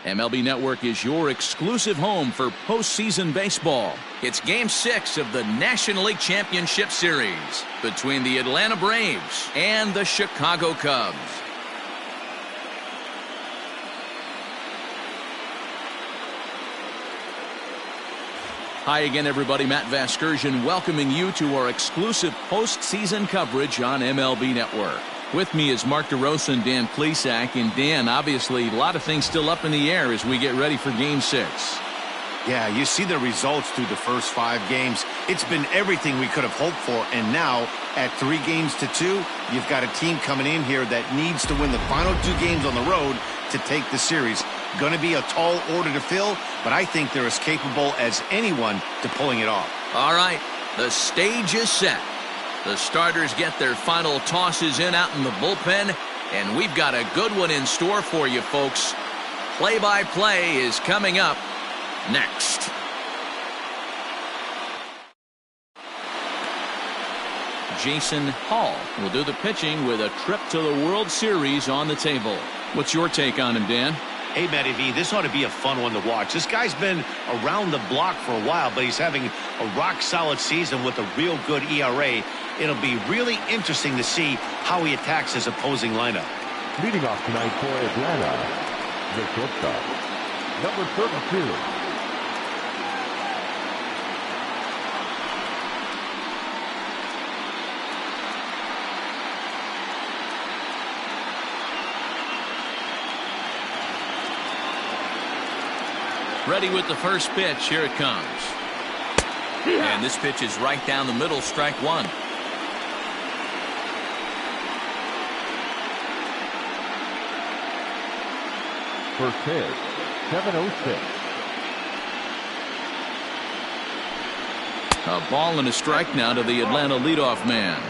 MLB Network is your exclusive home for postseason baseball. It's Game 6 of the National League Championship Series between the Atlanta Braves and the Chicago Cubs. Hi again, everybody. Matt Vasgersian welcoming you to our exclusive postseason coverage on MLB Network. With me is Mark DeRosa and Dan Plesac. And Dan, obviously, a lot of things still up in the air as we get ready for Game 6. Yeah, you see the results through the first 5 games. It's been everything we could have hoped for. And now, at 3-2, you've got a team coming in here that needs to win the final 2 games on the road to take the series. Going to be a tall order to fill, but I think they're as capable as anyone to pulling it off. All right, the stage is set. The starters get their final tosses in out in the bullpen, and we've got a good one in store for you, folks. Play-by-play is coming up next. Jason Hall will do the pitching with a trip to the World Series on the table. What's your take on him, Dan? Hey, Matty V, this ought to be a fun one to watch. This guy's been around the block for a while, but he's having a rock-solid season with a real good ERA. It'll be really interesting to see how he attacks his opposing lineup. Leading off tonight for Atlanta, the shortstop, number 32. Ready with the first pitch. Here it comes. And this pitch is right down the middle. Strike one. First pitch, 7-0-6. A ball and a strike now to the Atlanta leadoff man.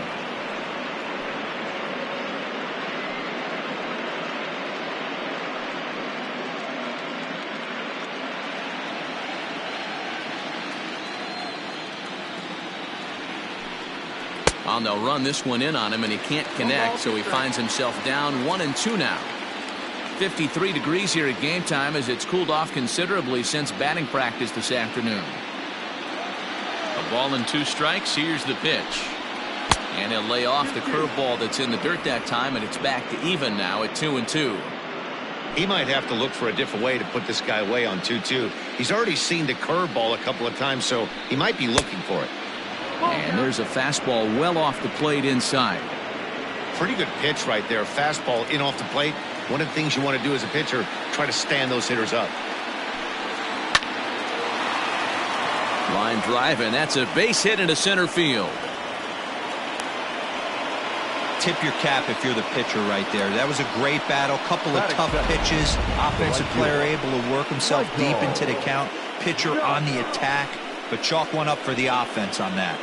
And they'll run this one in on him, and he can't connect, so he finds himself down 1-2 now. 53 degrees here at game time as it's cooled off considerably since batting practice this afternoon. A ball and 2 strikes. Here's the pitch. And he'll lay off the curveball that's in the dirt that time, and it's back to even now at 2-2. He might have to look for a different way to put this guy away on 2-2. He's already seen the curveball a couple of times, so he might be looking for it. And there's a fastball well off the plate inside. Pretty good pitch right there. Fastball in off the plate. One of the things you want to do as a pitcher, try to stand those hitters up. Line drive, and that's a base hit into center field. Tip your cap if you're the pitcher right there. That was a great battle. Couple of tough pitches. Offensive player able to work himself deep into the count. Pitcher on the attack. But chalk one up for the offense on that.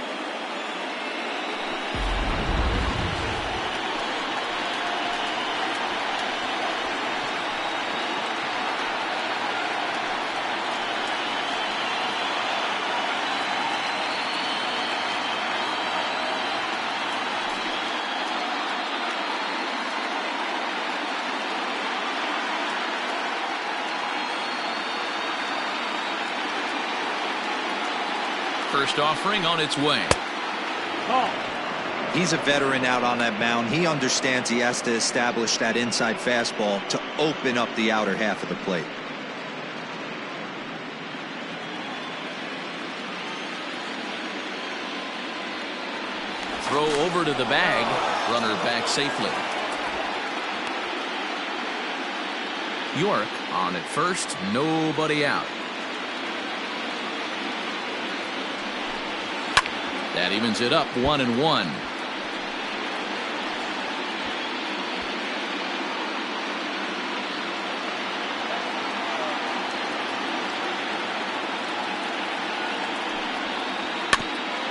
First offering on its way. He's a veteran out on that mound. He understands he has to establish that inside fastball to open up the outer half of the plate. Throw over to the bag. Runner back safely. York on at first. Nobody out. That evens it up 1-1.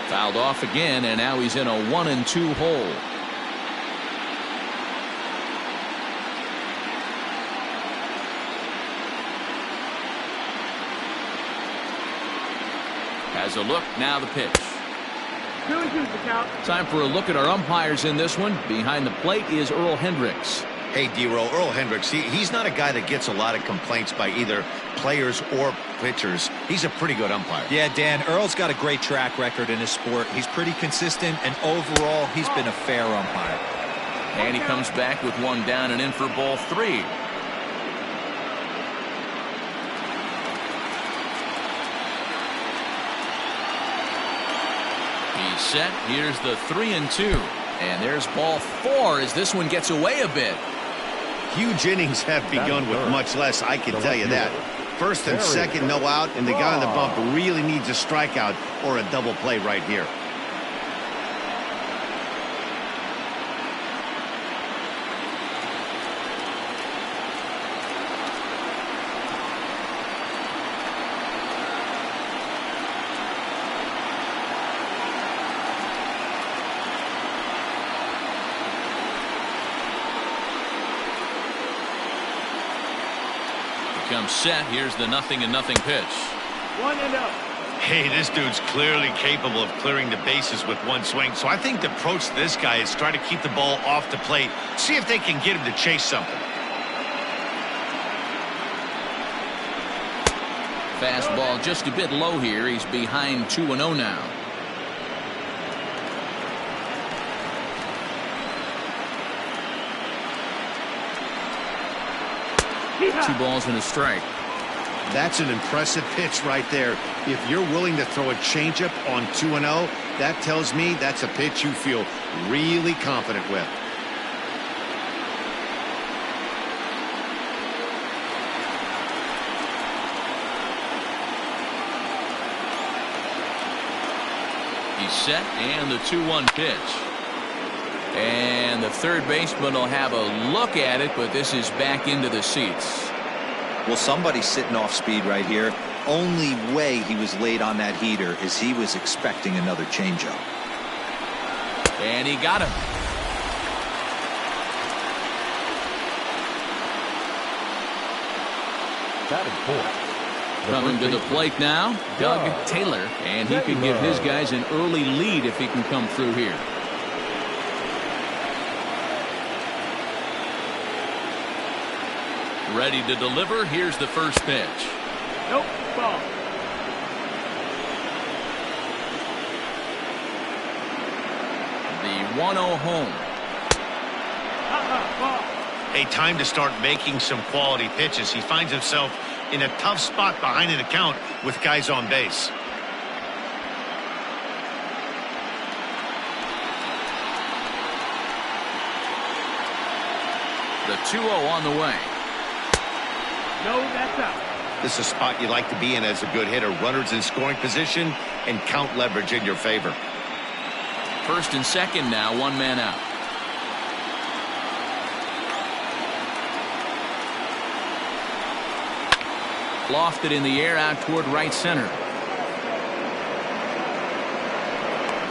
Fouled off again, and now he's in a 1-2 hole. Has a look, now the pitch. Time for a look at our umpires in this one. Behind the plate is Earl Hendricks. Hey, D-Roll, Earl Hendricks, he's not a guy that gets a lot of complaints by either players or pitchers. He's a pretty good umpire. Yeah, Dan, Earl's got a great track record in his sport. He's pretty consistent, and overall, he's been a fair umpire. And he comes back with one down and in for ball 3. He's set. Here's the 3-2. And there's ball 4 as this one gets away a bit. Huge innings have begun with much less, I can tell you that. First and second, no out, and the guy on the bump really needs a strikeout or a double play right here. Comes set. Here's the 0-0 pitch. 1-0. Hey, this dude's clearly capable of clearing the bases with one swing. So I think the approach to this guy is try to keep the ball off the plate. See if they can get him to chase something. Fastball just a bit low here. He's behind 2-0 now. Two balls and a strike. That's an impressive pitch right there. If you're willing to throw a changeup on 2-0, that tells me that's a pitch you feel really confident with. He's set, and the 2-1 pitch. And the third baseman will have a look at it, but this is back into the seats. Well, somebody's sitting off speed right here. Only way he was late on that heater is he was expecting another changeup. And he got him. Coming to the plate now, Doug Taylor, and he could give his guys an early lead if he can come through here. Ready to deliver. Here's the first pitch. Nope, ball. The 1-0 home. Ball. A time to start making some quality pitches. He finds himself in a tough spot behind in the count with guys on base. The 2-0 on the way. No, that's out. This is a spot you like to be in as a good hitter. Runners in scoring position and count leverage in your favor. First and second now, one man out. Lofted in the air out toward right center.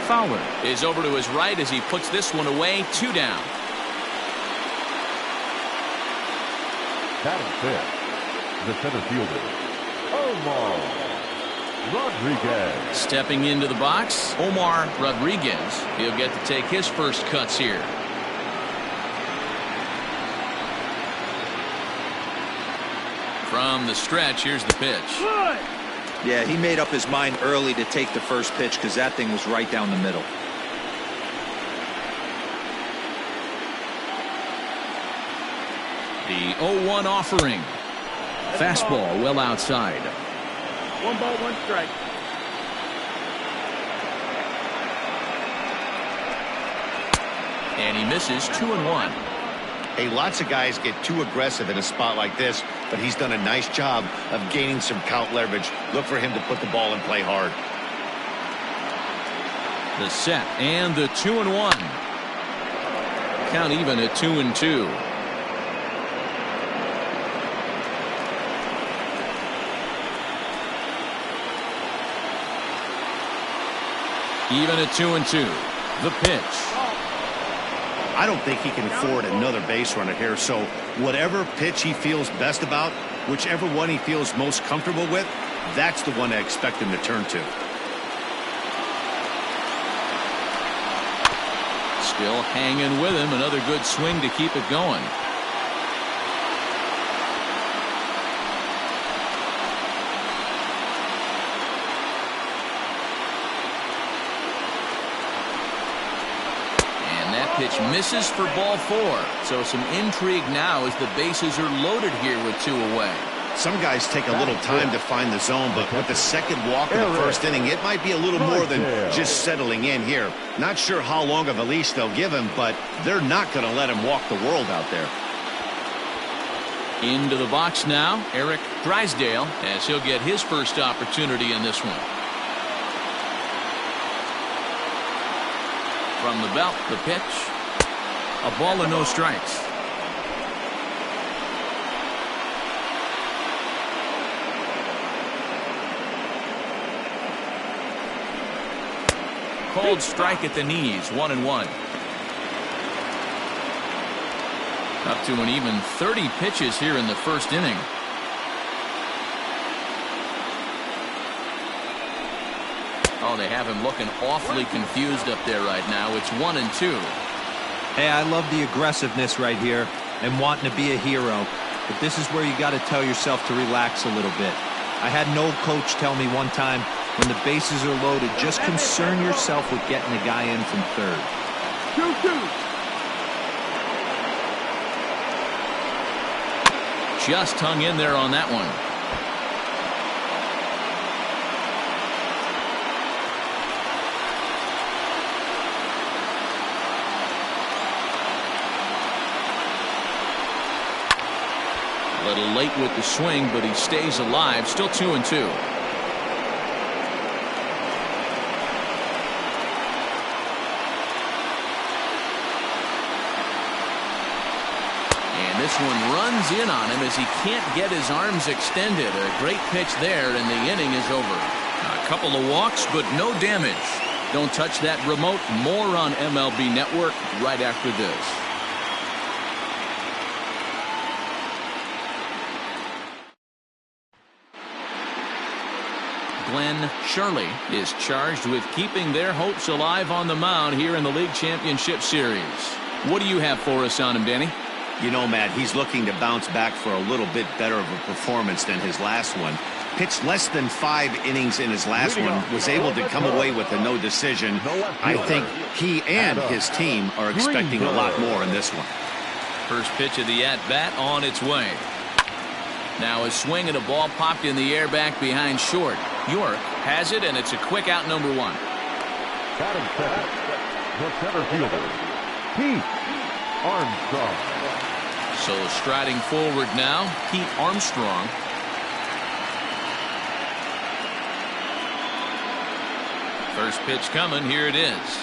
Fowler is over to his right as he puts this one away. 2 down. Batting fifth, the center fielder, Omar Rodriguez. Stepping into the box, Omar Rodriguez. He'll get to take his first cuts here. From the stretch, here's the pitch. Good. Yeah, he made up his mind early to take the first pitch because that thing was right down the middle. The 0-1 offering. Fastball well outside. 1 ball, 1 strike. And he misses. 2-1. Hey, lots of guys get too aggressive in a spot like this, but he's done a nice job of gaining some count leverage. Look for him to put the ball in play hard. The set and the 2-1. Count even at 2-2. Even at 2-2. The pitch. I don't think he can afford another base runner here, so whatever pitch he feels best about, whichever one he feels most comfortable with, that's the one I expect him to turn to. Still hanging with him. Another good swing to keep it going. Pitch misses for ball 4. So some intrigue now as the bases are loaded here with 2 away. Some guys take a little time to find the zone, but with the second walk in the first inning, it might be a little more than just settling in here. Not sure how long of a leash they'll give him, but they're not going to let him walk the world out there. Into the box now, Eric Drysdale, as he'll get his first opportunity in this one. From the belt, the pitch. A ball and no strikes. Cold strike at the knees, 1-1. Up to an even 30 pitches here in the first inning. Oh, they have him looking awfully confused up there right now. It's 1-2. Hey, I love the aggressiveness right here and wanting to be a hero. But this is where you got to tell yourself to relax a little bit. I had an old coach tell me one time, when the bases are loaded, just concern yourself with getting the guy in from third. 2-2. Just hung in there on that one. A little late with the swing, but he stays alive. Still 2-2. And this one runs in on him as he can't get his arms extended. A great pitch there, and the inning is over. A couple of walks, but no damage. Don't touch that remote. More on MLB Network right after this. Glenn Shirley is charged with keeping their hopes alive on the mound here in the League Championship Series. What do you have for us on him, Danny? You know, Matt, he's looking to bounce back for a little bit better of a performance than his last one. Pitched less than 5 innings in his last one, was able to come away with a no decision. I think he and his team are expecting a lot more in this one. First pitch of the at-bat on its way. Now a swing and a ball popped in the air back behind short. York has it, and it's a quick out, number 1. Batting second, the center fielder, Pete Armstrong. So striding forward now, Pete Armstrong. First pitch coming, here it is.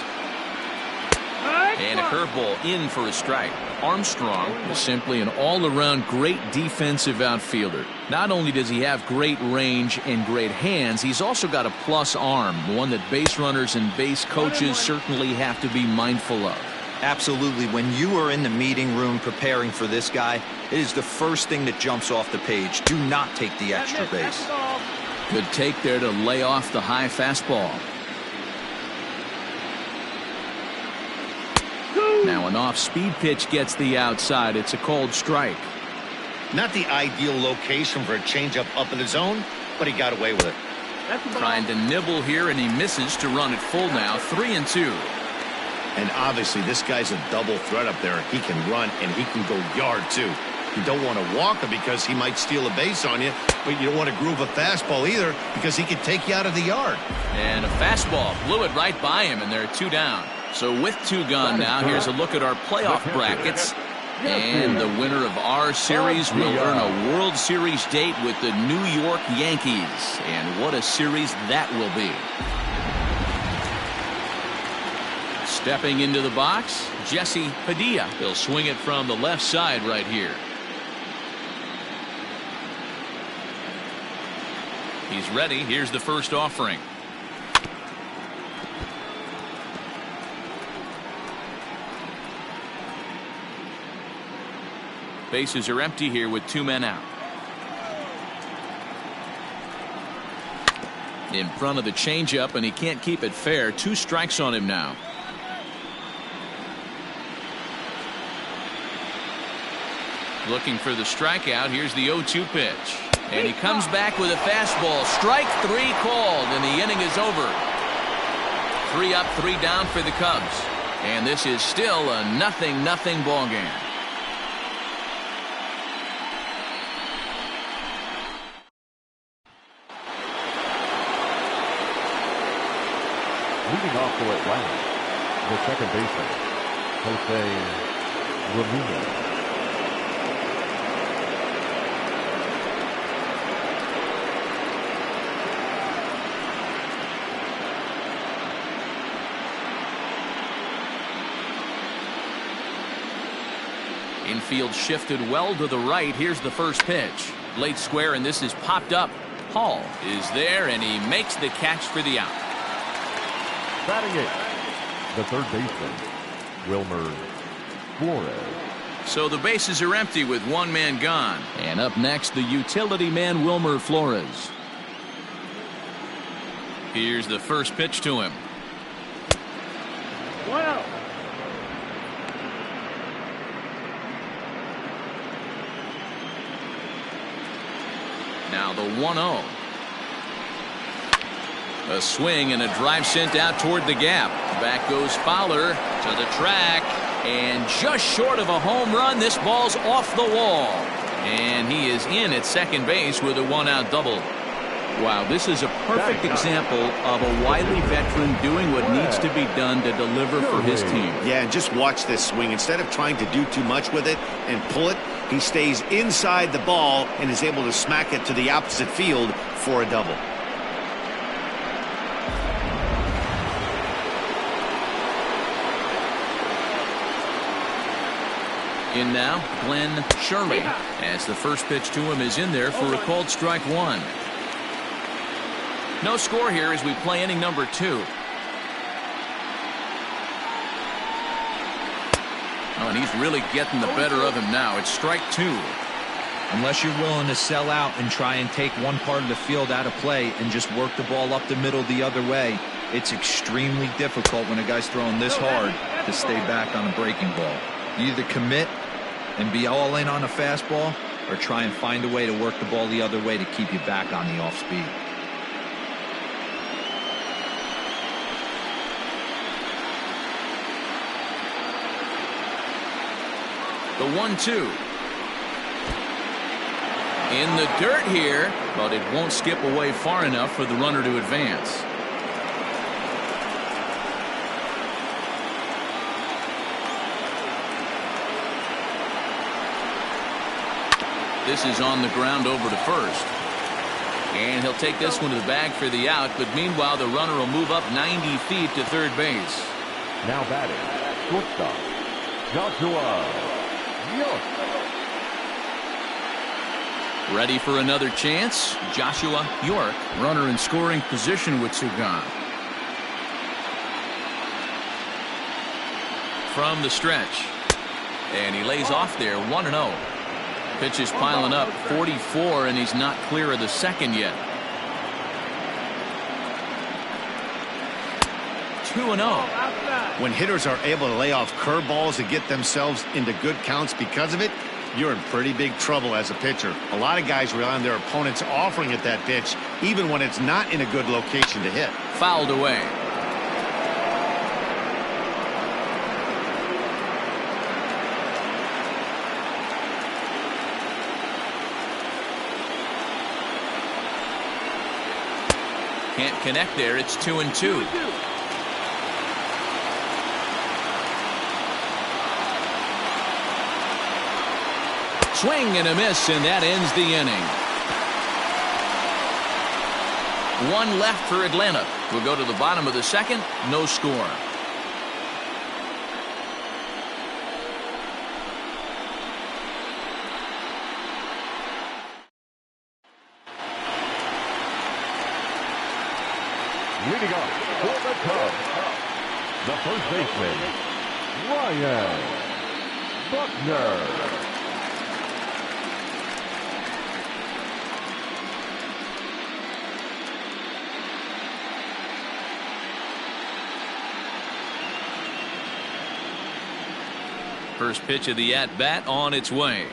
And a curveball in for a strike. Armstrong is simply an all-around great defensive outfielder. Not only does he have great range and great hands, he's also got a plus arm, one that base runners and base coaches certainly have to be mindful of. Absolutely. When you are in the meeting room preparing for this guy, it is the first thing that jumps off the page. Do not take the extra base. Good take there to lay off the high fastball. Now an off-speed pitch gets the outside. It's a cold strike. Not the ideal location for a changeup up in the zone, but he got away with it. Trying to nibble here, and he misses to run it full now. 3-2. And obviously this guy's a double threat up there. He can run and he can go yard too. You don't want to walk him because he might steal a base on you, but you don't want to groove a fastball either because he could take you out of the yard. And a fastball blew it right by him, and there are 2 down. So with 2 gone now, here's a look at our playoff brackets. And the winner of our series will earn a World Series date with the New York Yankees. And what a series that will be. Stepping into the box, Jesse Padilla. He'll swing it from the left side right here. He's ready. Here's the first offering. Bases are empty here with 2 men out. In front of the changeup, and he can't keep it fair. 2 strikes on him now. Looking for the strikeout. Here's the 0-2 pitch. And he comes back with a fastball. Strike 3 called, and the inning is over. 3 up, 3 down for the Cubs. And this is still a 0-0 ball game. Leading off for Atlanta, the second baseman, Jose Ramirez. Infield shifted well to the right. Here's the first pitch. Late square, and this is popped up. Hall is there, and he makes the catch for the out. Batting eighth, the third baseman, Wilmer Flores. So the bases are empty with one man gone. And up next, the utility man, Wilmer Flores. Here's the first pitch to him. 1 out. Now the 1-0. A swing and a drive sent out toward the gap. Back goes Fowler to the track, and just short of a home run. This ball's off the wall, and he is in at second base with a 1-out double. Wow, this is a perfect example of a wily veteran doing what needs to be done to deliver for his team. Yeah, and just watch this swing. Instead of trying to do too much with it and pull it, he stays inside the ball and is able to smack it to the opposite field for a double. In now, Glenn Shirley, as the first pitch to him is in there for a called strike one. No score here as we play inning number 2. Oh, and he's really getting the better of him now. It's strike 2. Unless you're willing to sell out and try and take one part of the field out of play and just work the ball up the middle the other way, it's extremely difficult when a guy's throwing this hard to stay back on a breaking ball. You either commit and be all in on a fastball or try and find a way to work the ball the other way to keep you back on the off speed. The 1-2. In the dirt here, but it won't skip away far enough for the runner to advance. This is on the ground over to first. And he'll take this one to the bag for the out, but meanwhile the runner will move up 90 feet to third base. Now batting, shortstop, Joshua York. Ready for another chance? Joshua York, runner in scoring position with two gone. From the stretch. And he lays off there, 1-0. Pitch is piling up, 44, and he's not clear of the second yet. 2-0. When hitters are able to lay off curveballs and get themselves into good counts because of it, you're in pretty big trouble as a pitcher. A lot of guys rely on their opponents offering at that pitch, even when it's not in a good location to hit. Fouled away. Can't connect there. It's 2-2. Swing and a miss, and that ends the inning. One left for Atlanta. We'll go to the bottom of the second. No score. Leading up for the Cubs, the first baseman, Ryan Buckner. First pitch of the at-bat on its way.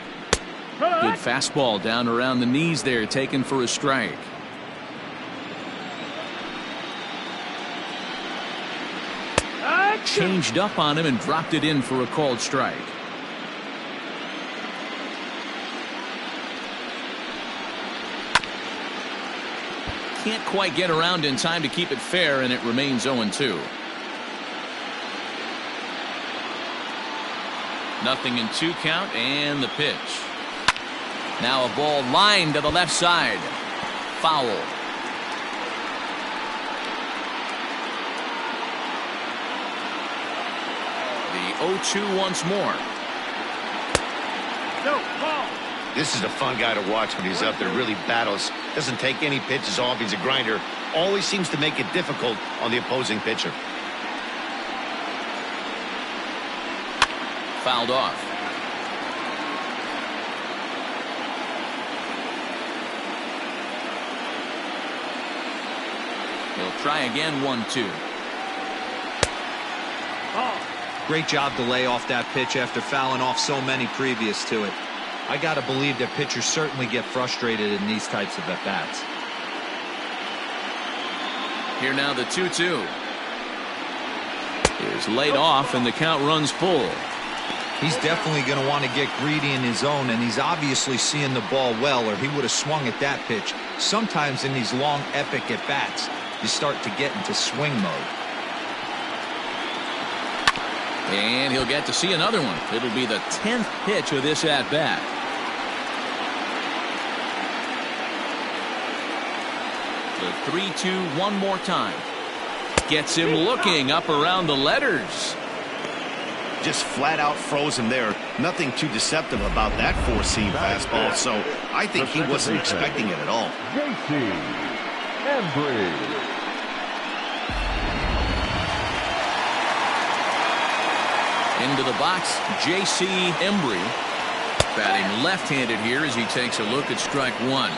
Good fastball down around the knees there, taken for a strike. changed up on him and dropped it in for a called strike. Can't quite get around in time to keep it fair, and it remains 0-2. Nothing in 2 count, and the pitch. Now a ball lined to the left side. Foul. The 0-2 once more. No, ball. This is a fun guy to watch when he's up there. Really battles. Doesn't take any pitches off. He's a grinder. Always seems to make it difficult on the opposing pitcher. Fouled off. He'll try again. 1-2. Ball. Great job to lay off that pitch after fouling off so many previous to it. I got to believe that pitchers certainly get frustrated in these types of at-bats. Here now the 2-2. Is laid off, and the count runs full. He's definitely going to want to get greedy in his zone, and he's obviously seeing the ball well, or he would have swung at that pitch. Sometimes in these long, epic at-bats, you start to get into swing mode. And he'll get to see another one. It'll be the 10th pitch of this at-bat. The 3-2 one more time. Gets him looking up around the letters. Just flat out froze him there. Nothing too deceptive about that four-seam fastball, so I think he wasn't expecting it at all. JC Embry. Into the box, J.C. Embry. Batting left-handed here as he takes a look at strike one.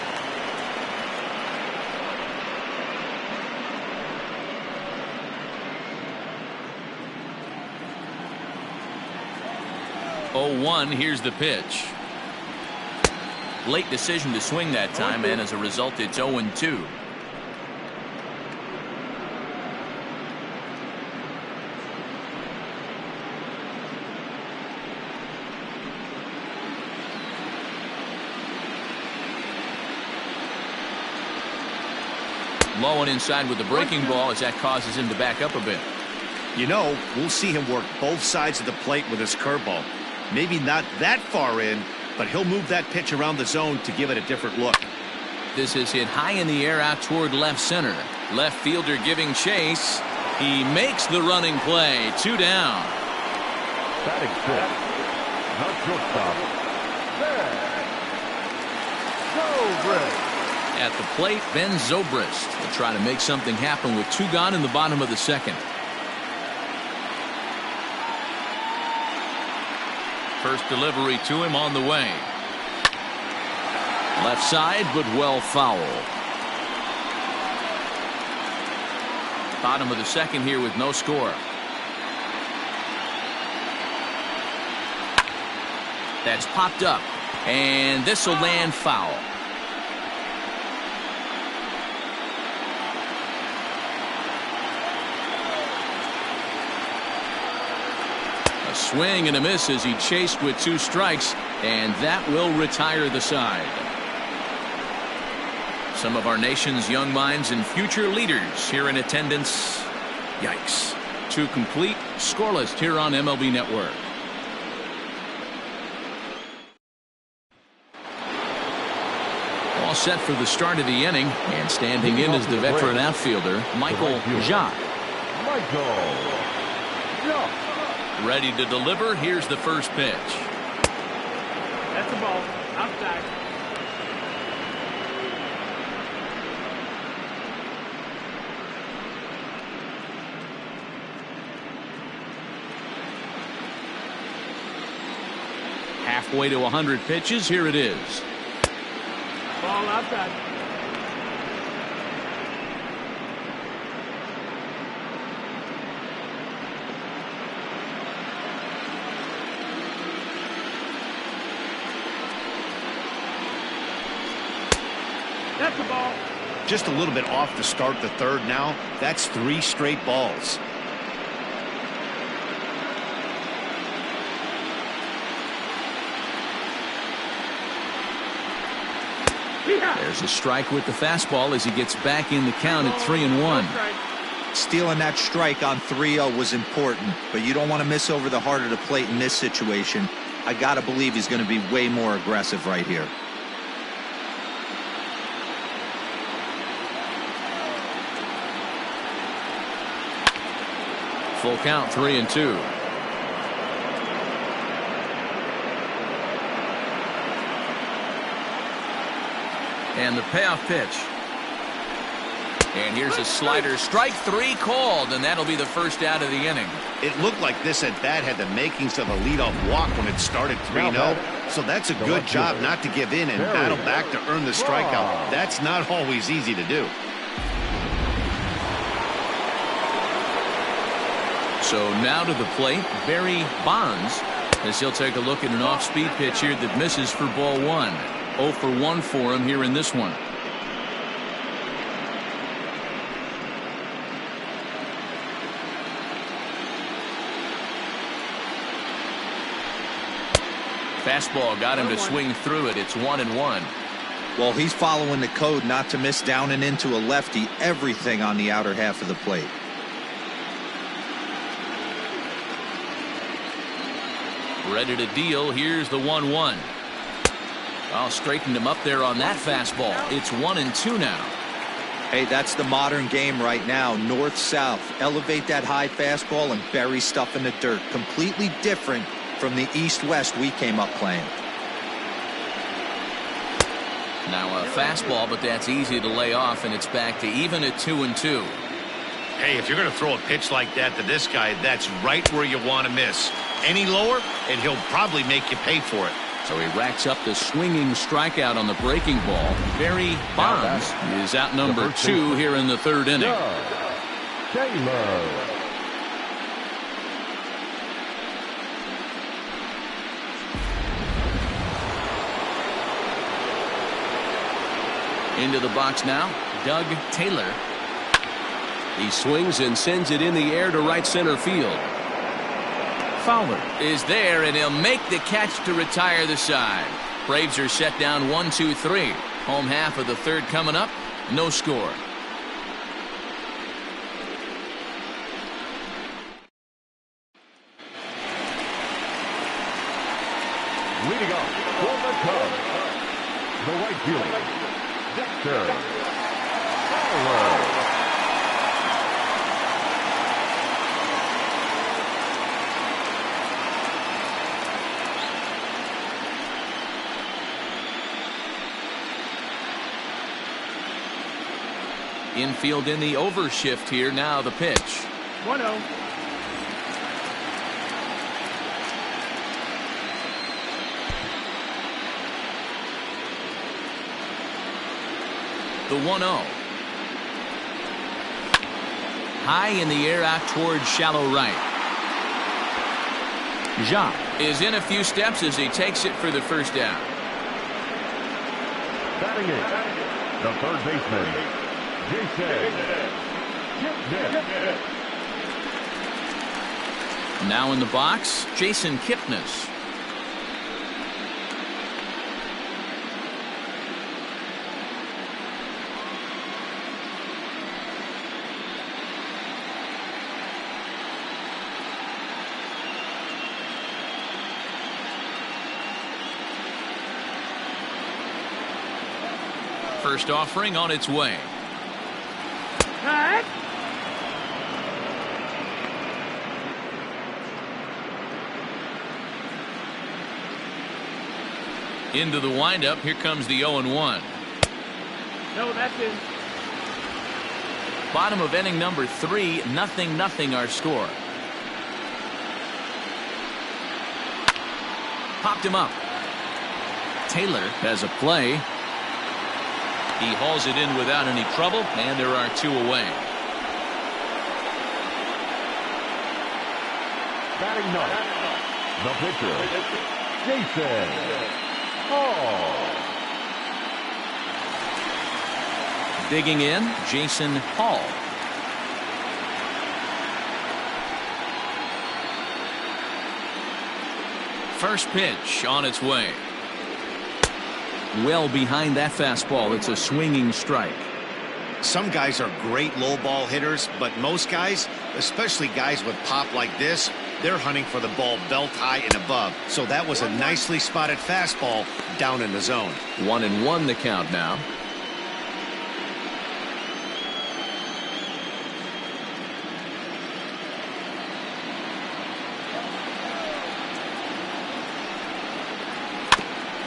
Here's the pitch. Late decision to swing that time, and as a result, it's 0-2. Low and inside with the breaking ball as that causes him to back up a bit. You know, we'll see him work both sides of the plate with his curveball. Maybe not that far in, but he'll move that pitch around the zone to give it a different look. This is hit high in the air out toward left center. Left fielder giving chase. He makes the running play. 2 down. Batting fifth. Now shortstop. Zobrist. At the plate, Ben Zobrist will try to make something happen with 2 gone in the bottom of the second. First delivery to him on the way. Left side, but well foul. Bottom of the second here with no score. That's popped up, and this will land foul. A swing and a miss as he chased with 2 strikes, and that will retire the side. Some of our nation's young minds and future leaders here in attendance. Yikes. 2 complete, scoreless here on MLB Network. All set for the start of the inning, and standing in is the veteran outfielder, Michael Jacques. Ready to deliver. Here's the first pitch. That's a ball. Outside. Halfway to 100 pitches. Here it is. Ball outside. That's a ball. Just a little bit off to start the third now. That's 3 straight balls. There's a strike with the fastball as he gets back in the count at 3-1. Stealing that strike on 3-0 was important, but you don't want to miss over the heart of the plate in this situation. I got to believe he's going to be way more aggressive right here. Full count, 3-2. And the payoff pitch. And here's a slider. Strike 3 called, and that'll be the first out of the inning. It looked like this at bat had the makings of a leadoff walk when it started 3-0. So that's a good job not to give in and battle back to earn the strikeout. That's not always easy to do. So now to the plate, Barry Bonds, as he'll take a look at an off-speed pitch here that misses for ball 1. 0 for 1 for him here in this one. Fastball got him to swing through it. It's 1-1. Well, he's following the code not to miss down and into a lefty. Everything on the outer half of the plate. Ready to deal. Here's the 1-1. Well, straightened him up there on that fastball. It's 1-2 now. Hey, that's the modern game right now. North-south. Elevate that high fastball and bury stuff in the dirt. Completely different from the east-west we came up playing. Now a fastball, but that's easy to lay off, and it's back to even at 2-2. Hey, if you're going to throw a pitch like that to this guy, that's right where you want to miss. Any lower, and he'll probably make you pay for it. So he racks up the swinging strikeout on the breaking ball. Barry Bonds is out number 2 here in the 3rd inning. Taylor. Into the box now, Doug Taylor. He swings and sends it in the air to right center field. Fowler is there, and he'll make the catch to retire the side. Braves are set down 1-2-3. Home half of the 3rd coming up. No score. Leading off for the Cubs, the right fielder, Dexter Fowler. Infield in the overshift here. Now the pitch. 1-0. The 1-0. High in the air out towards shallow right. Jacques is in a few steps as he takes it for the first down. Batting it, the third baseman, Jason Kipnis. Now in the box, Jason Kipnis. First offering on its way. Cut. Into the windup. Here comes the 0-1. No, that's in. Bottom of inning number 3. 0-0 our score. Popped him up. Taylor has a play. He hauls it in without any trouble, and there are 2 away. Batting ninth, the pitcher, Jason Hall. Digging in, Jason Hall. First pitch on its way. well behind that fastball. It's a swinging strike. Some guys are great low ball hitters, but most guys, especially guys with pop like this, they're hunting for the ball belt high and above. So that was a nicely spotted fastball down in the zone. 1-1 the count now.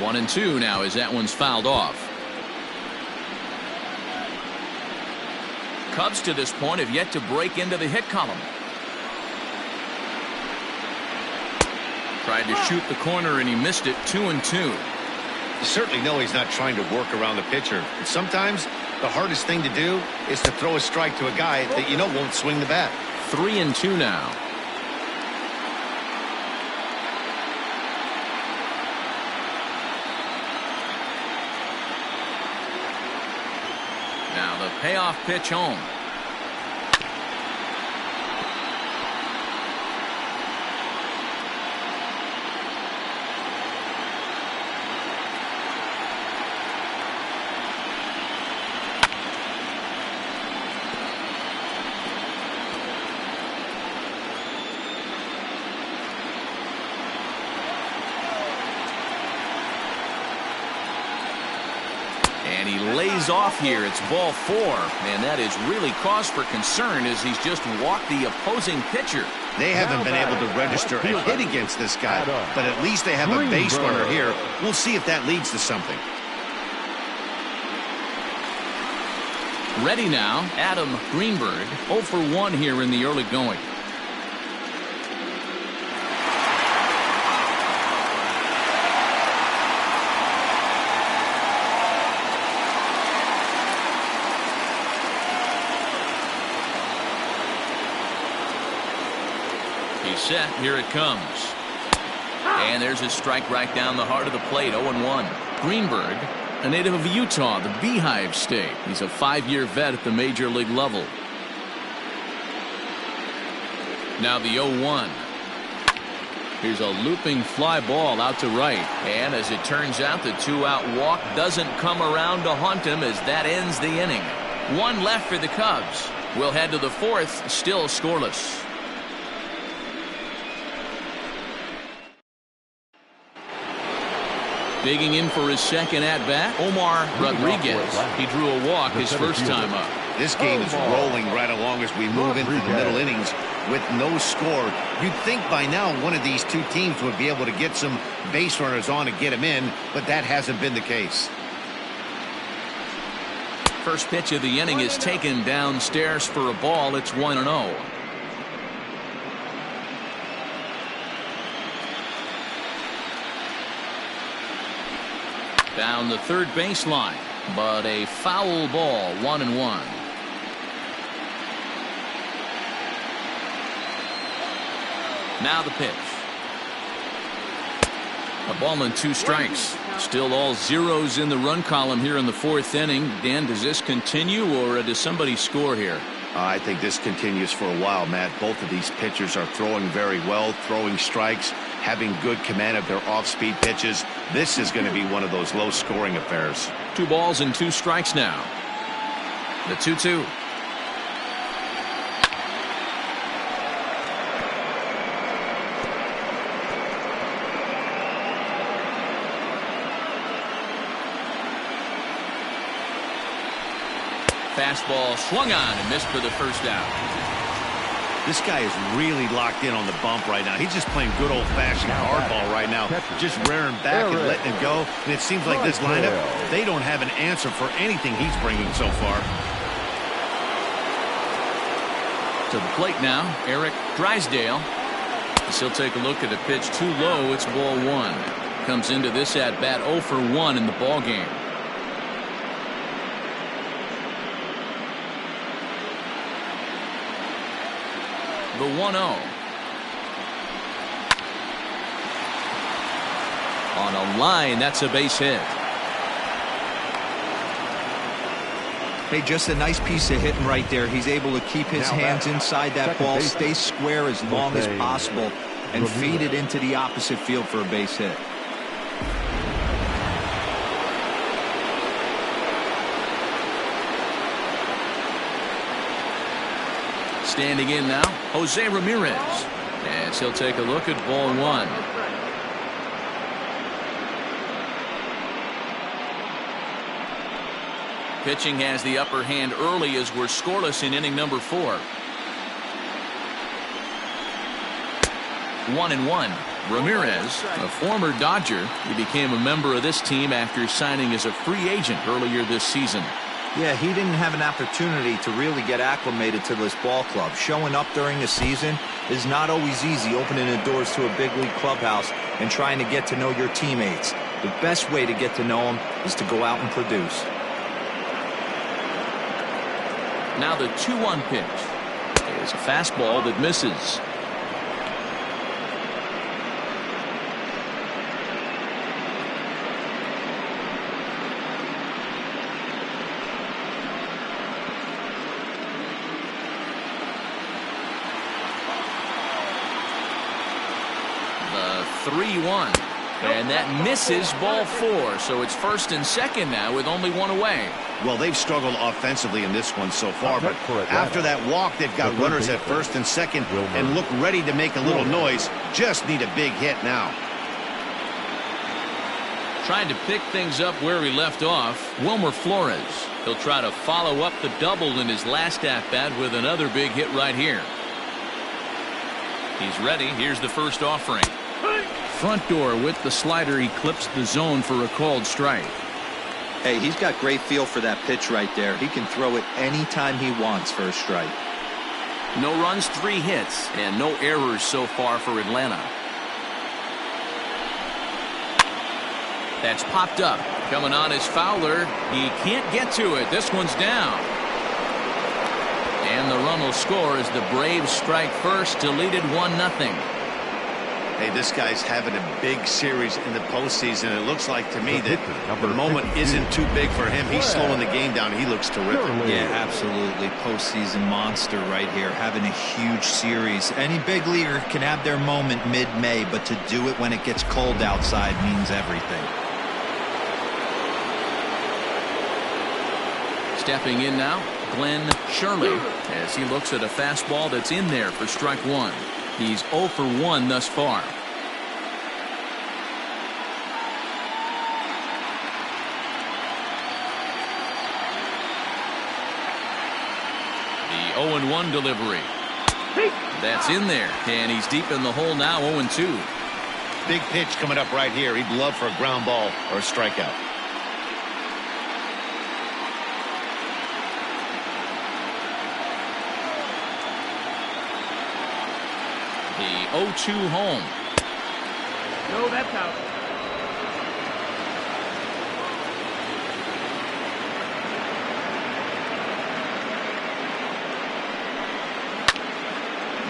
One and two now as that one's fouled off. Cubs to this point have yet to break into the hit column. Tried to shoot the corner and he missed it. 2-2. You certainly know he's not trying to work around the pitcher. And sometimes the hardest thing to do is to throw a strike to a guy that you know won't swing the bat. 3-2 now. Now the payoff pitch home. And he lays off here. It's ball 4. And that is really cause for concern as he's just walked the opposing pitcher. They haven't been able to register a hit against this guy, but at least they have a base runner here. We'll see if that leads to something. Ready now, Adam Greenberg. 0 for 1 here in the early going. He's set. Here it comes. And there's his strike right down the heart of the plate. 0-1. Greenberg, a native of Utah, the Beehive State. He's a 5-year vet at the major league level. Now the 0-1. Here's a looping fly ball out to right. And as it turns out, the 2-out walk doesn't come around to haunt him as that ends the inning. 1 left for the Cubs. We'll head to the 4th, still scoreless. Digging in for his second at-bat, Omar Rodriguez. He drew a walk his first time up. This game is rolling right along as we move into the middle innings with no score. You'd think by now one of these two teams would be able to get some base runners on and get them in, but that hasn't been the case. First pitch of the inning is taken downstairs for a ball. It's 1-0. Down the third baseline, but a foul ball. 1-1. Now the pitch. A ball and 2 strikes. Still all zeros in the run column here in the 4th inning. Dan, does this continue or does somebody score here? I think this continues for a while, Matt. Both of these pitchers are throwing very well, throwing strikes, having good command of their off-speed pitches. This is going to be one of those low-scoring affairs. 2 balls and 2 strikes now. The 2-2. Fastball swung on and missed for the first out. This guy is really locked in on the bump right now. He's just playing good old-fashioned hardball right now, just rearing back and letting it go. And it seems like this lineup, they don't have an answer for anything he's bringing so far. To the plate now, Eric Drysdale. He'll take a look at a pitch too low. It's ball 1. Comes into this at-bat 0 for 1 in the ball game. The 1-0. On a line, that's a base hit. Hey, just a nice piece of hitting right there. He's able to keep his hands inside that ball, stay square as long as possible, and feed it into the opposite field for a base hit. Standing in now, Jose Ramirez, as he'll take a look at ball one. Pitching has the upper hand early as we're scoreless in inning number 4. 1-1. Ramirez, a former Dodger, he became a member of this team after signing as a free agent earlier this season. Yeah, he didn't have an opportunity to really get acclimated to this ball club. Showing up during the season is not always easy, opening the doors to a big league clubhouse and trying to get to know your teammates. The best way to get to know them is to go out and produce. Now the 2-1 pitch is a fastball that misses. The 3-1. And that misses ball 4. So it's first and second now with only one away. Well, they've struggled offensively in this one so far, but after that walk, they've got runners at first and second and look ready to make a little noise. Just need a big hit now. Trying to pick things up where he left off, Wilmer Flores. He'll try to follow up the double in his last at-bat with another big hit right here. He's ready. Here's the first offering. Front door with the slider eclipsed the zone for a called strike. Hey, he's got great feel for that pitch right there. He can throw it anytime he wants for a strike. No runs, 3 hits, and no errors so far for Atlanta. That's popped up. Coming on is Fowler. He can't get to it. This one's down. And the run will score as the Braves strike first to lead it 1-0. Hey, this guy's having a big series in the postseason. It looks like to me that the moment isn't too big for him. He's slowing the game down. He looks terrific. Yeah, absolutely. Postseason monster right here, having a huge series. Any big leaguer can have their moment mid-May, but to do it when it gets cold outside means everything. Stepping in now, Glenn Shirley, as he looks at a fastball that's in there for strike 1. He's 0 for 1 thus far. The 0-1 delivery. That's in there, and he's deep in the hole now, 0-2. Big pitch coming up right here. He'd love for a ground ball or a strikeout. The 0-2 home. No, that's out.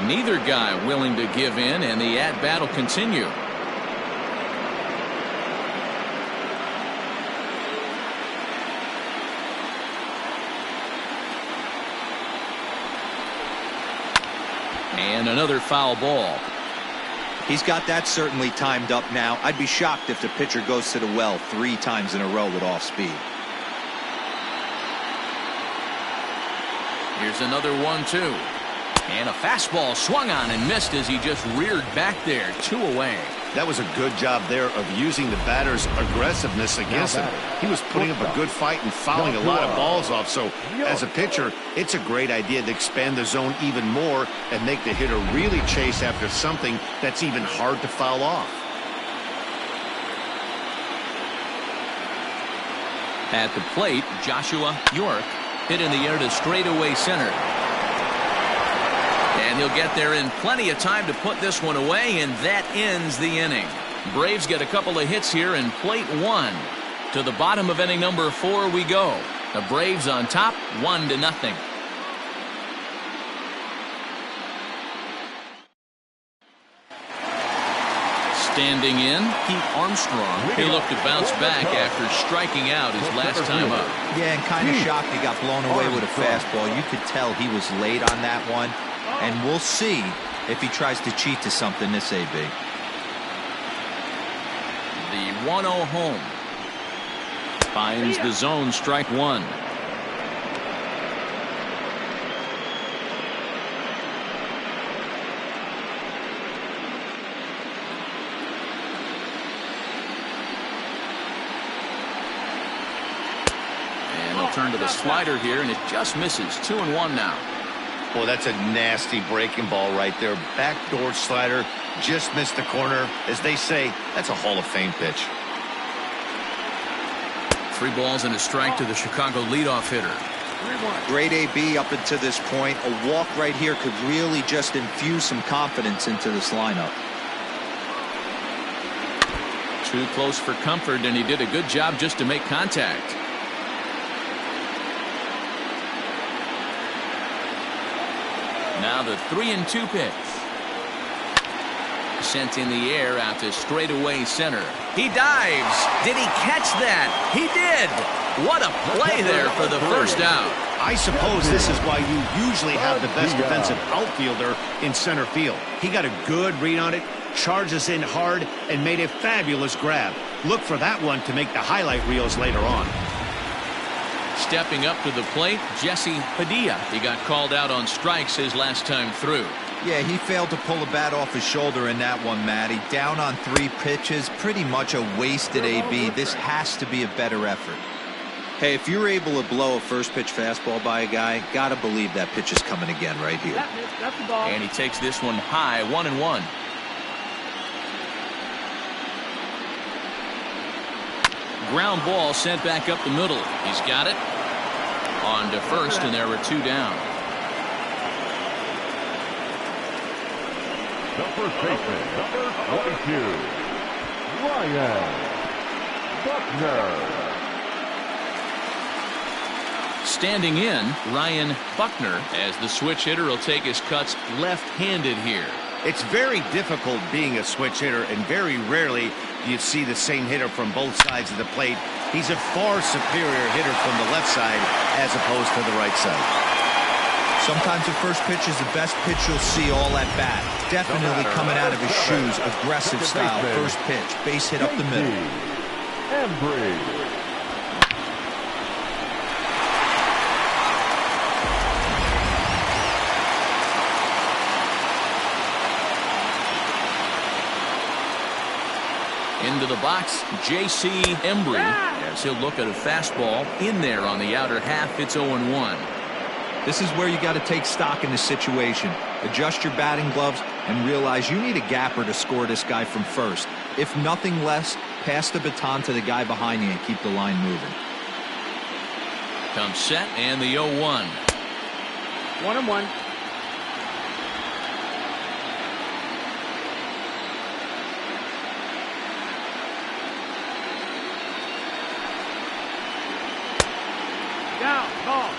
Neither guy willing to give in, and the at-bat will continue. And another foul ball. He's got that certainly timed up now. I'd be shocked if the pitcher goes to the well 3 times in a row with off speed. Here's another 1-2. And a fastball swung on and missed as he just reared back there. 2 away. That was a good job there of using the batter's aggressiveness against him. He was putting up a good fight and fouling a lot of balls off. So as a pitcher, it's a great idea to expand the zone even more and make the hitter really chase after something that's even hard to foul off. At the plate, Joshua York hit in the air to straightaway center. And he'll get there in plenty of time to put this one away, and that ends the inning. Braves get a couple of hits here in plate 1. To the bottom of inning number 4 we go. The Braves on top, 1-0. Standing in, Pete Armstrong. He looked to bounce back after striking out his last time up. Yeah, and kind of shocked he got blown away with a fastball. You could tell he was late on that one. And we'll see if he tries to cheat to something this AB. The 1-0 home. Finds the zone, strike 1. He'll turn to the slider here, and it just misses. 2-1 now. Well, that's a nasty breaking ball right there. Backdoor slider, just missed the corner. As they say, that's a Hall of Fame pitch. 3 balls and a strike to the Chicago leadoff hitter. Great AB up until this point. A walk right here could really just infuse some confidence into this lineup. Too close for comfort, and he did a good job just to make contact. Now the 3-2 pitch. Sent in the air out to straightaway center. He dives. Did he catch that? He did. What a play there for the first out. I suppose this is why you usually have the best defensive outfielder in center field. He got a good read on it, charges in hard, and made a fabulous grab. Look for that one to make the highlight reels later on. Stepping up to the plate, Jesse Padilla. He got called out on strikes his last time through. Yeah, he failed to pull the bat off his shoulder in that one, Matty. Down on 3 pitches, pretty much a wasted AB. This has to be a better effort. Hey, if you're able to blow a first pitch fastball by a guy, gotta believe that pitch is coming again right here. That's the ball. And he takes this one high, 1-1. Ground ball sent back up the middle. He's got it. On to first, and there were 2 down. The first baseman, number 22, Ryan Buckner. Standing in, Ryan Buckner, as the switch hitter will take his cuts left-handed here. It's very difficult being a switch hitter, and very rarely do you see the same hitter from both sides of the plate. He's a far superior hitter from the left side as opposed to the right side. Sometimes the first pitch is the best pitch you'll see all at bat. Definitely coming out of his shoes, aggressive style, first pitch, base hit up the middle. Embry. Into the box, J.C. Embry, as he'll look at a fastball in there on the outer half. It's 0-1. This is where you got to take stock in the situation. Adjust your batting gloves and realize you need a gapper to score this guy from first. If nothing less, pass the baton to the guy behind you and keep the line moving. Comes set and the 0-1. 1-1. Down, ball.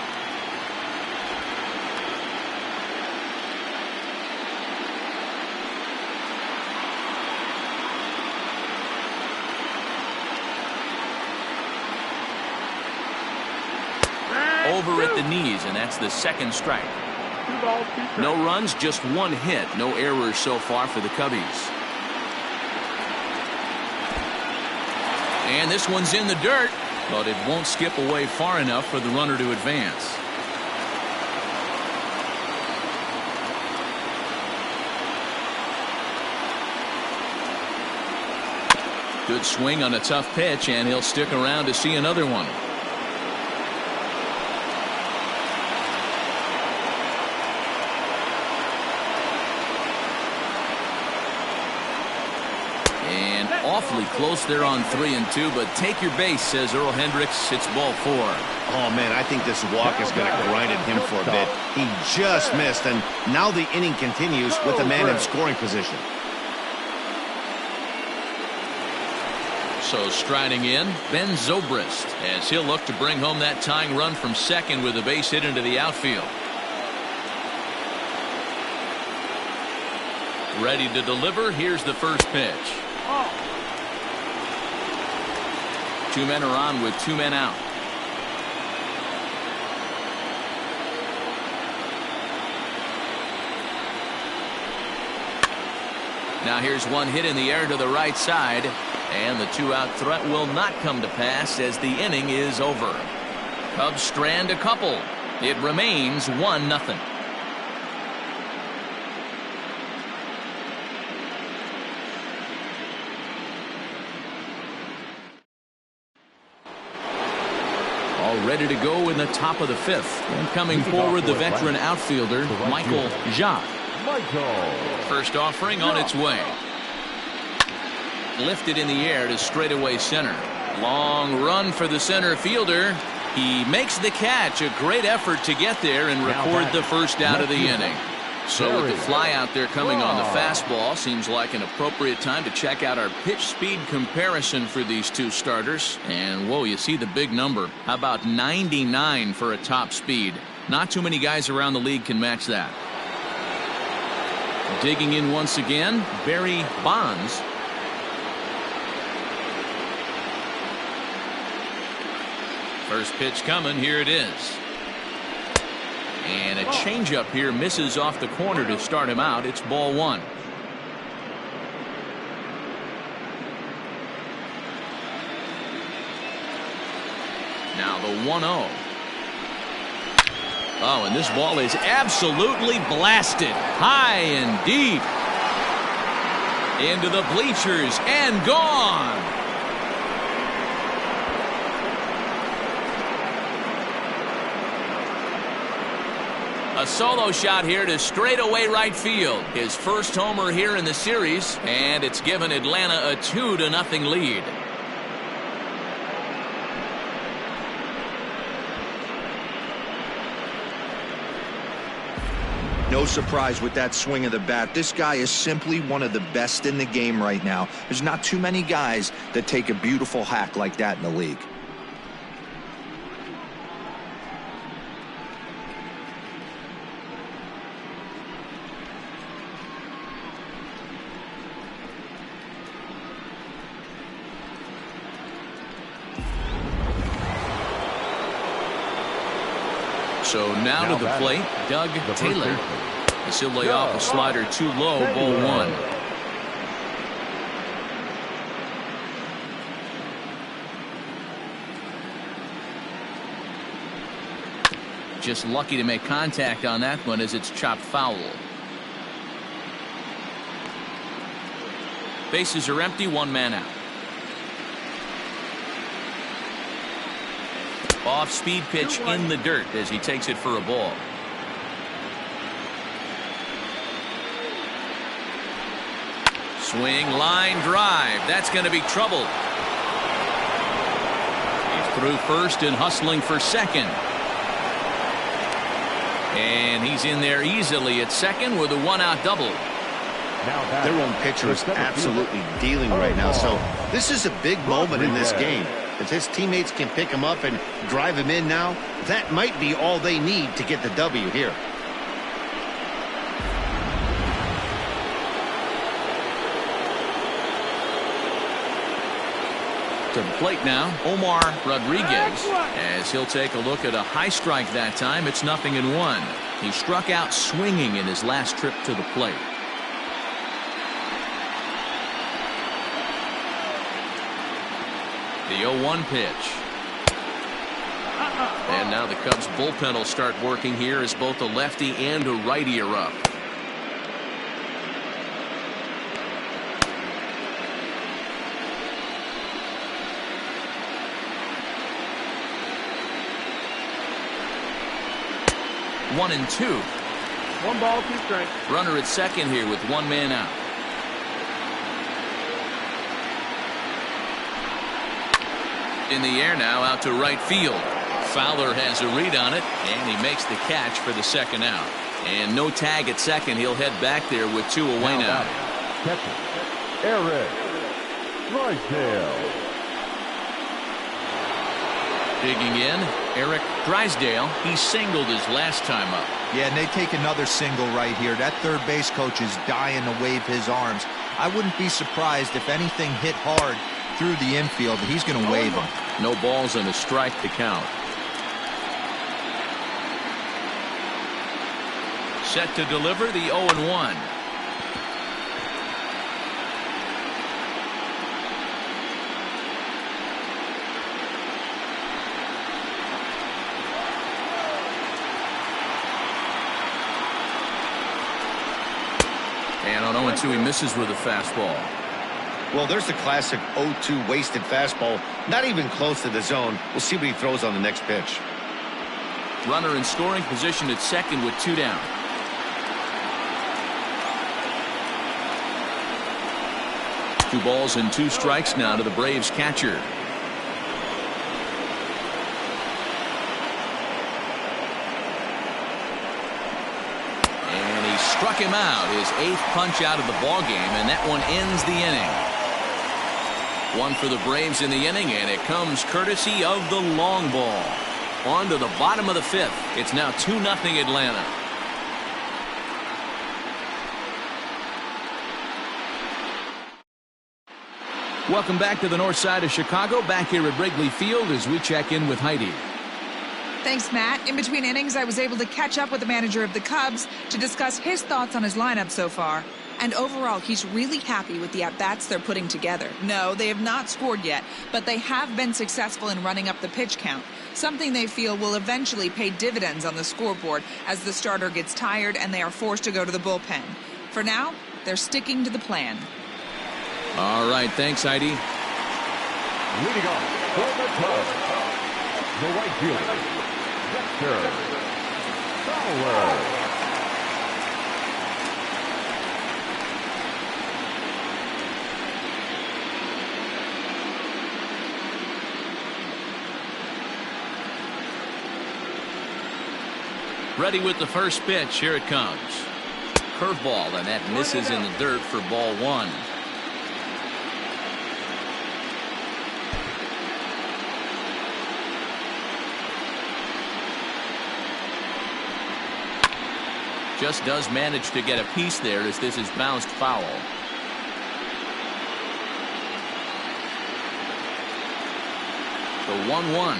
Over at the knees, and that's the second strike. 2 balls, 2 strikes. No runs, just 1 hit. No errors so far for the Cubbies. And this one's in the dirt, but it won't skip away far enough for the runner to advance. Good swing on a tough pitch, and he'll stick around to see another one. Awfully close there on 3-2, but take your base, says Earl Hendricks. It's ball 4. Oh, man, I think this walk is going to grind at him for a bit. He just missed, and now the inning continues with the man in scoring position. So striding in, Ben Zobrist, as he'll look to bring home that tying run from second with a base hit into the outfield. Ready to deliver. Here's the first pitch. 2 men are on with 2 men out. Now here's one hit in the air to the right side, and the 2-out threat will not come to pass as the inning is over. Cubs strand a couple. It remains 1-0. ready to go in the top of the 5th. And coming forward, the veteran outfielder, Michael Jacques. First offering on its way. Lifted in the air to straightaway center. Long run for the center fielder. He makes the catch. A great effort to get there and record the first out of the inning. So with the fly out there coming on the fastball, seems like an appropriate time to check out our pitch speed comparison for these two starters. And whoa, you see the big number. How about 99 for a top speed? Not too many guys around the league can match that. Digging in once again, Barry Bonds. First pitch coming, here it is. And a changeup here misses off the corner to start him out. It's ball 1. Now the 1-0. Oh, and this ball is absolutely blasted. High and deep. Into the bleachers and gone. A solo shot here to straightaway right field. His first homer here in the series, and it's given Atlanta a 2-0 lead. No surprise with that swing of the bat. This guy is simply one of the best in the game right now. There's not too many guys that take a beautiful hack like that in the league. So now to the plate, Doug Taylor. As he'll lay off a slider too low, ball 1. Just lucky to make contact on that one as it's chopped foul. Bases are empty, 1 man out. Off-speed pitch in the dirt as he takes it for a ball. Swing, line drive. That's going to be trouble. He's through first and hustling for second. And he's in there easily at second with a 1-out double. Their own pitcher is absolutely dealing right now, so this is a big moment in this game. If his teammates can pick him up and drive him in now, that might be all they need to get the W here. To the plate now, Omar Rodriguez, as he'll take a look at a high strike that time. It's 0-1. He struck out swinging in his last trip to the plate. The 0-1 pitch. And now the Cubs bullpen will start working here as both a lefty and a righty are up. One and 2. 1 ball, 2 strikes. Runner at second here with 1 man out. In the air now, out to right field. Fowler has a read on it, and he makes the catch for the 2nd out. And no tag at second. He'll head back there with 2 away now. Catcher, Eric Drysdale. Digging in, Eric Drysdale. He singled his last time up. Yeah, and they take another single right here. That third base coach is dying to wave his arms. I wouldn't be surprised if anything hit hard through the infield. He's going to wave them. No balls and a strike to count. Set to deliver the 0-1. And on 0-2, he misses with a fastball. Well, there's the classic 0-2 wasted fastball Not even close to the zone. We'll see what he throws on the next pitch. Runner in scoring position at second with 2 down. Two balls and 2 strikes now to the Braves catcher. And he struck him out, his 8th punch out of the ball game, and that one ends the inning. 1 for the Braves in the inning, and it comes courtesy of the long ball. On to the bottom of the 5th. It's now 2-0 Atlanta. Welcome back to the north side of Chicago. Back here at Wrigley Field as we check in with Heidi. Thanks, Matt. In between innings, I was able to catch up with the manager of the Cubs to discuss his thoughts on his lineup so far. And overall, he's really happy with the at-bats they're putting together. No, they have not scored yet, but they have been successful in running up the pitch count, something they feel will eventually pay dividends on the scoreboard as the starter gets tired and they are forced to go to the bullpen. For now, they're sticking to the plan. All right, thanks, Heidi. Leading off for the Cubs, the right fielder, Victor Fowler. Ready with the first pitch. Here it comes. Curveball, and that misses in the dirt for ball 1. Just does manage to get a piece there as this is bounced foul. The 1-1.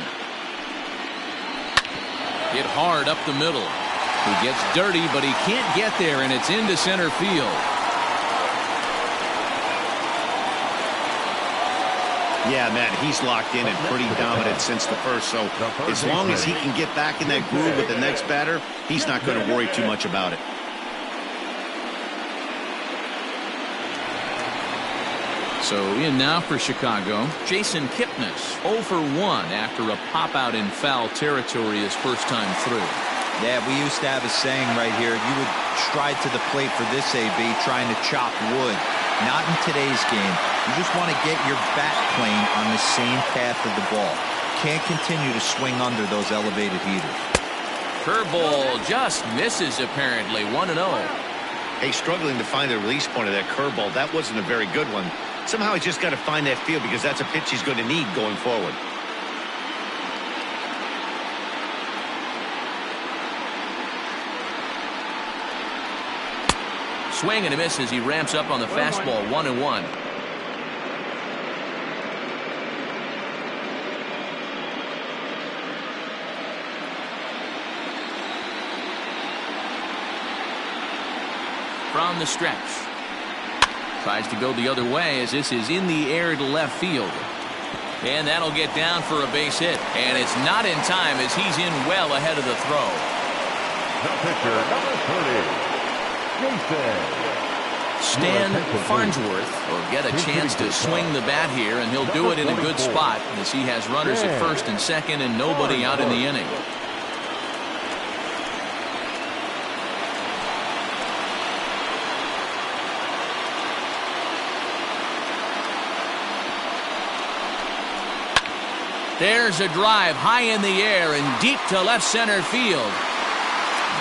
Hit hard up the middle. He gets dirty, but he can't get there, and it's into center field. Yeah, Matt, he's locked in and pretty dominant since the first, so as long as he can get back in that groove with the next batter, he's not going to worry too much about it. So in now for Chicago, Jason Kipnis, 0 for 1 after a pop-out in foul territory his first time through. Yeah, we used to have a saying right here, you would stride to the plate for this AB trying to chop wood. Not in today's game. You just want to get your bat plane on the same path of the ball. Can't continue to swing under those elevated heaters. Curveball just misses apparently. 1-0. Hey, struggling to find the release point of that curveball. That wasn't a very good one. Somehow he's just got to find that feel because that's a pitch he's going to need going forward. Swing and a miss as he ramps up on the fastball. 1-1. From the stretch. Tries to go the other way as this is in the air to left field. And that'll get down for a base hit. And it's not in time as he's in well ahead of the throw. The pitcher, number 30, Stan Farnsworth will get a chance to swing the bat here, and he'll do it in a good spot as he has runners at first and second and nobody out in the inning. There's a drive high in the air and deep to left center field.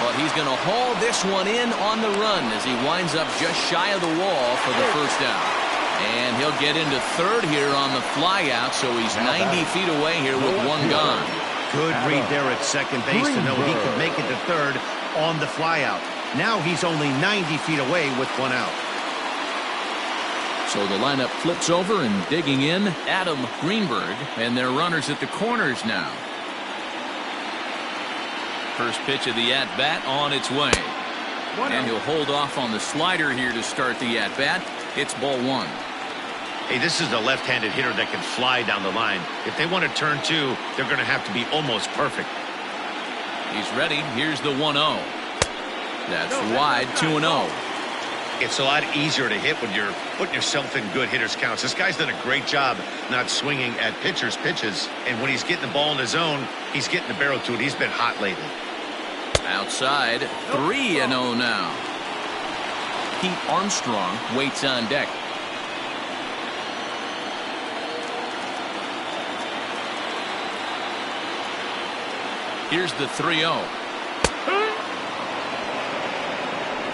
But he's going to haul this one in on the run as he winds up just shy of the wall for the first out. And he'll get into third here on the fly out, so he's 90 feet away here with one gone. Good read there at second base to know he could make it to third on the fly out. Now he's only 90 feet away with one out. So the lineup flips over and digging in, Adam Greenberg, and their runners at the corners now. First pitch of the at-bat on its way. And he'll hold off on the slider here to start the at-bat. It's ball 1. Hey, this is a left-handed hitter that can fly down the line. If they want to turn 2, they're going to have to be almost perfect. He's ready. Here's the 1-0. That's wide, 2-0. It's a lot easier to hit when you're putting yourself in good hitters counts. This guy's done a great job not swinging at pitchers' pitches. And when he's getting the ball in his zone, he's getting the barrel to it. He's been hot lately. Outside, 3-0 now. Pete Armstrong waits on deck. Here's the 3-0.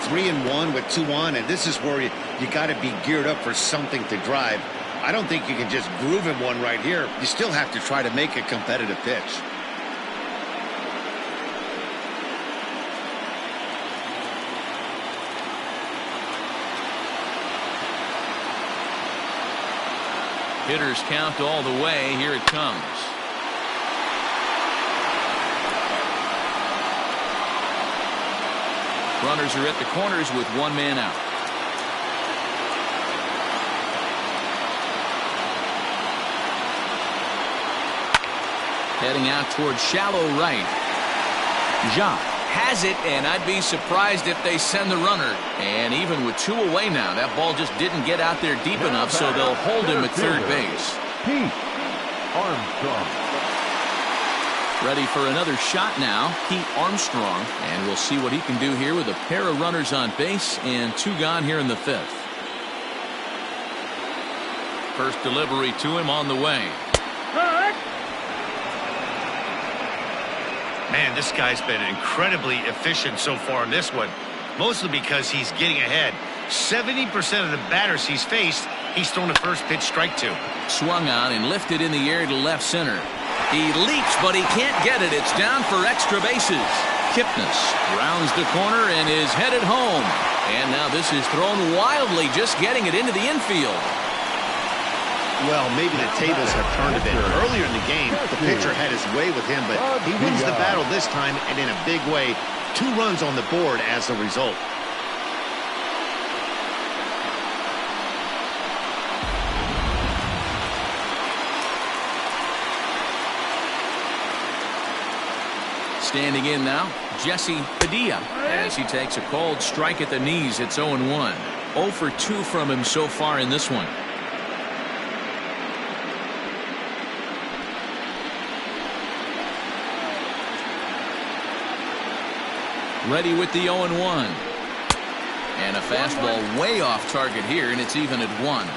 3-1 with 2 on, and this is where you got to be geared up for something to drive. I don't think you can just groove in one right here. You still have to try to make a competitive pitch. Hitters count all the way. Here it comes. Runners are at the corners with 1 man out. Heading out towards shallow right. Jacques has it, and I'd be surprised if they send the runner. And even with 2 away now, that ball just didn't get out there deep enough, so they'll hold him at third base. Pete Armstrong. Ready for another shot now, Pete Armstrong, and we'll see what he can do here with a pair of runners on base and 2 gone here in the 5th. First delivery to him on the way. Man, this guy's been incredibly efficient so far in this one, mostly because he's getting ahead. 70% of the batters he's faced, he's thrown a first pitch strike to. Swung on and lifted in the air to left center. He leaps, but he can't get it. It's down for extra bases. Kipnis rounds the corner and is headed home. And now this is thrown wildly, just getting it into the infield. Well, maybe the tables have turned a bit. Earlier in the game, the pitcher had his way with him, but he wins the battle this time, and in a big way. 2 runs on the board as a result. Standing in now, Jesse Padilla, as he takes a cold strike at the knees. It's 0-1. 0 for 2 from him so far in this one. Ready with the 0-1. And a fastball way off target here, and it's even at 1.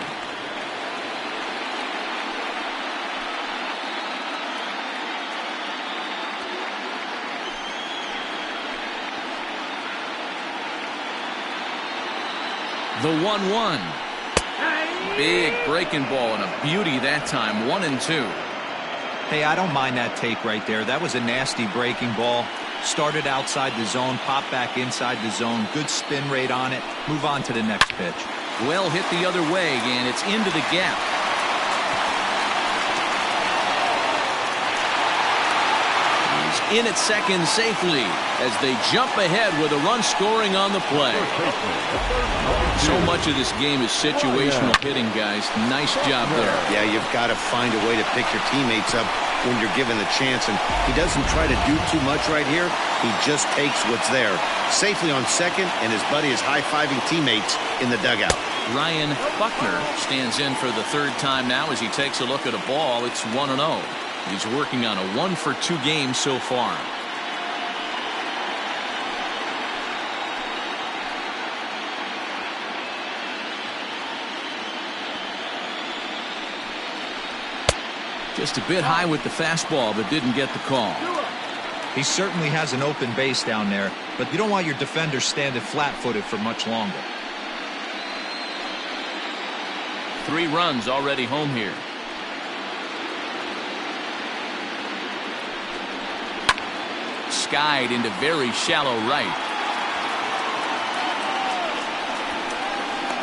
The 1-1. Big breaking ball and a beauty that time. 1-2. Hey, I don't mind that take right there. That was a nasty breaking ball. Started outside the zone, popped back inside the zone. Good spin rate on it. Move on to the next pitch. Well hit the other way, and it's into the gap. He's in at second safely as they jump ahead with a run scoring on the play. So much of this game is situational hitting, guys. Nice job there. Yeah, you've got to find a way to pick your teammates up when you're given the chance, and he doesn't try to do too much right here. He just takes what's there. Safely on second, and his buddy is high-fiving teammates in the dugout. Ryan Buckner stands in for the 3rd time now as he takes a look at a ball. It's 1-0. He's working on a 1 for 2 game so far. Just a bit high with the fastball, but didn't get the call. He certainly has an open base down there, but you don't want your defender standing flat-footed for much longer. 3 runs already home here. Skied into very shallow right.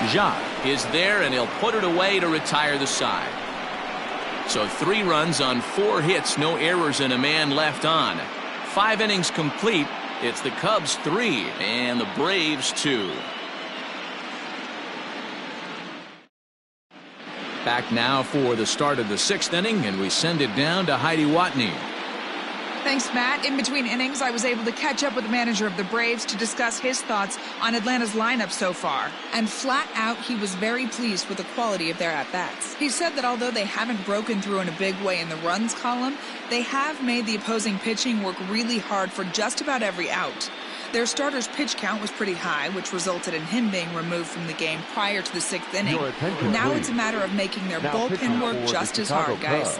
Jacques is there, and he'll put it away to retire the side. So 3 runs on 4 hits, no errors, and a man left on. 5 innings complete. It's the Cubs 3 and the Braves 2. Back now for the start of the 6th inning, and we send it down to Heidi Watney. Thanks, Matt. In between innings, I was able to catch up with the manager of the Braves to discuss his thoughts on Atlanta's lineup so far. And flat out, he was very pleased with the quality of their at-bats. He said that although they haven't broken through in a big way in the runs column, they have made the opposing pitching work really hard for just about every out. Their starter's pitch count was pretty high, which resulted in him being removed from the game prior to the 6th inning. Now it's a matter of making their bullpen work just as hard, guys.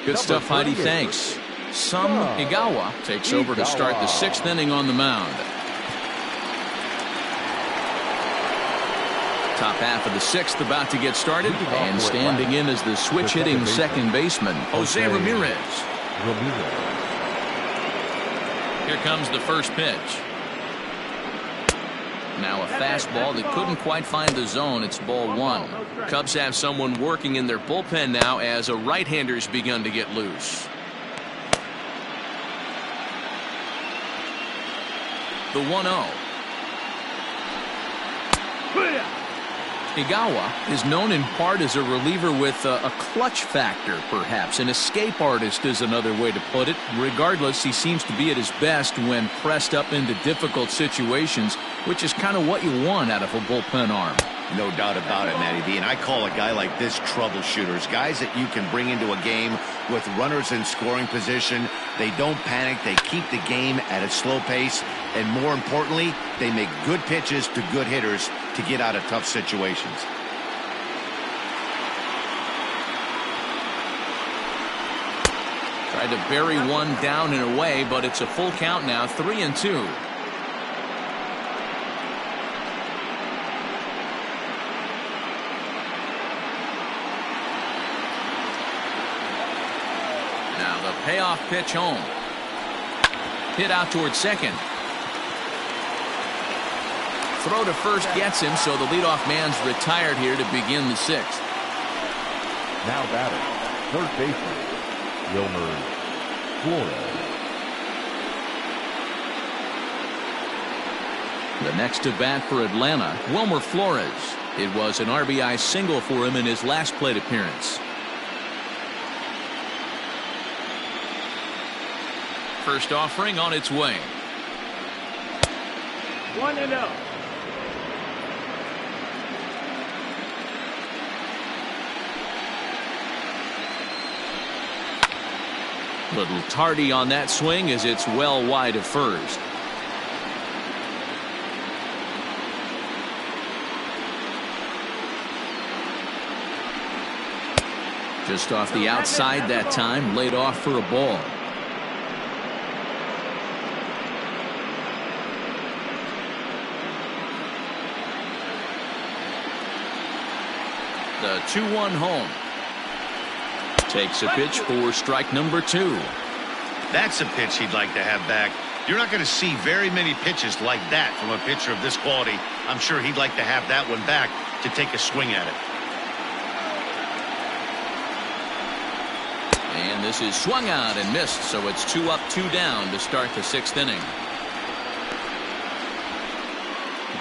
Good stuff, Heidi. Thanks. Sam Igawa takes over to start the 6th inning on the mound. Top half of the 6th about to get started, and standing in is the switch-hitting second baseman, Jose Ramirez. Here comes the first pitch. Now a fastball that couldn't quite find the zone. It's ball 1. Cubs have someone working in their bullpen now as a right-hander's begun to get loose. The 1-0. Igawa is known in part as a reliever with a clutch factor, perhaps. An escape artist is another way to put it. Regardless, he seems to be at his best when pressed up into difficult situations, which is kind of what you want out of a bullpen arm. No doubt about it, Matty B. And I call a guy like this troubleshooters. Guys that you can bring into a game with runners in scoring position. They don't panic. They keep the game at a slow pace. And more importantly, they make good pitches to good hitters to get out of tough situations. Tried to bury one down and away, but it's a full count now, 3-2. Now the payoff pitch home. Hit out towards second. Throw to first gets him, so the leadoff man's retired here to begin the 6th. Now batting, third baseman, Wilmer Flores. The next to bat for Atlanta, Wilmer Flores. It was an RBI single for him in his last plate appearance. First offering on its way. 1-0. Little tardy on that swing as it's well wide of first. Just off the outside that time, laid off for a ball. The 2-1 home. Takes a pitch for strike number 2. That's a pitch he'd like to have back. You're not going to see very many pitches like that from a pitcher of this quality. I'm sure he'd like to have that one back to take a swing at it. And this is swung on and missed, so it's 2 up, 2 down to start the 6th inning.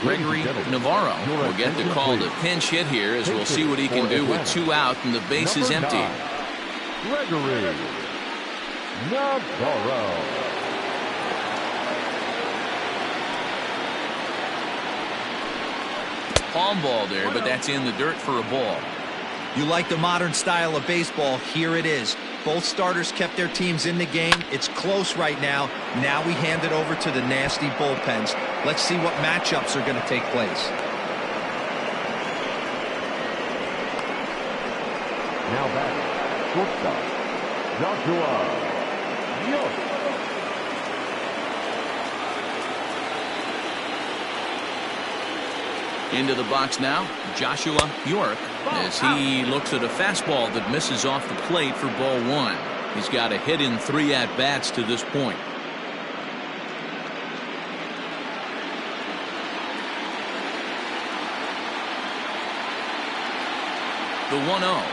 Gregory Navarro will get the call to pinch hit here, as we'll see what he can do with 2 out and the base is empty. Gregory Navarro. Palm ball there, but that's in the dirt for a ball. You like the modern style of baseball? Here it is. Both starters kept their teams in the game. It's close right now. Now we hand it over to the nasty bullpens. Let's see what matchups are going to take place. Now back, shortstop, Joshua York. Into the box now, Joshua York, as he looks at a fastball that misses off the plate for ball 1. He's got a hit in 3 at-bats to this point. The 1-0.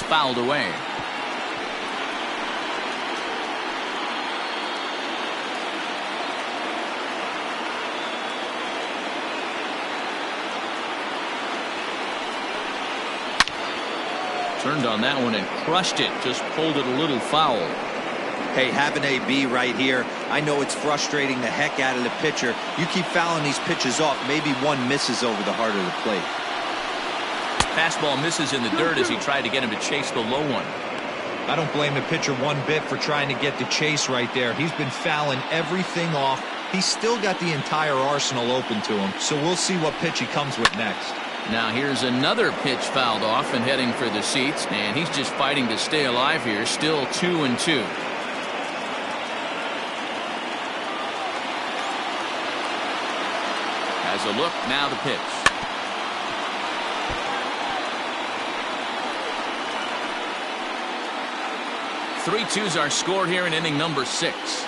fouled away. Turned on that one and crushed it. Just pulled it a little foul. Hey, have an AB right here. I know it's frustrating the heck out of the pitcher. You keep fouling these pitches off. Maybe one misses over the heart of the plate. Fastball misses in the dirt as he tried to get him to chase the low one. I don't blame the pitcher one bit for trying to get the chase right there. He's been fouling everything off. He's still got the entire arsenal open to him. So we'll see what pitch he comes with next. Now here's another pitch fouled off and heading for the seats, and he's just fighting to stay alive here. Still 2-2. Has a look, now the pitch. Three twos are scored here in inning number 6.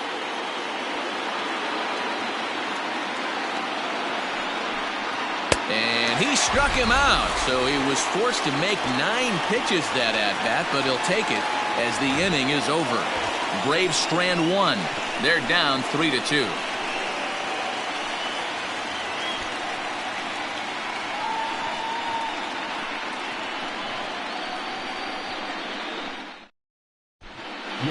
And he struck him out, so he was forced to make 9 pitches that at-bat, but he'll take it as the inning is over. Braves strand 1. They're down 3-2.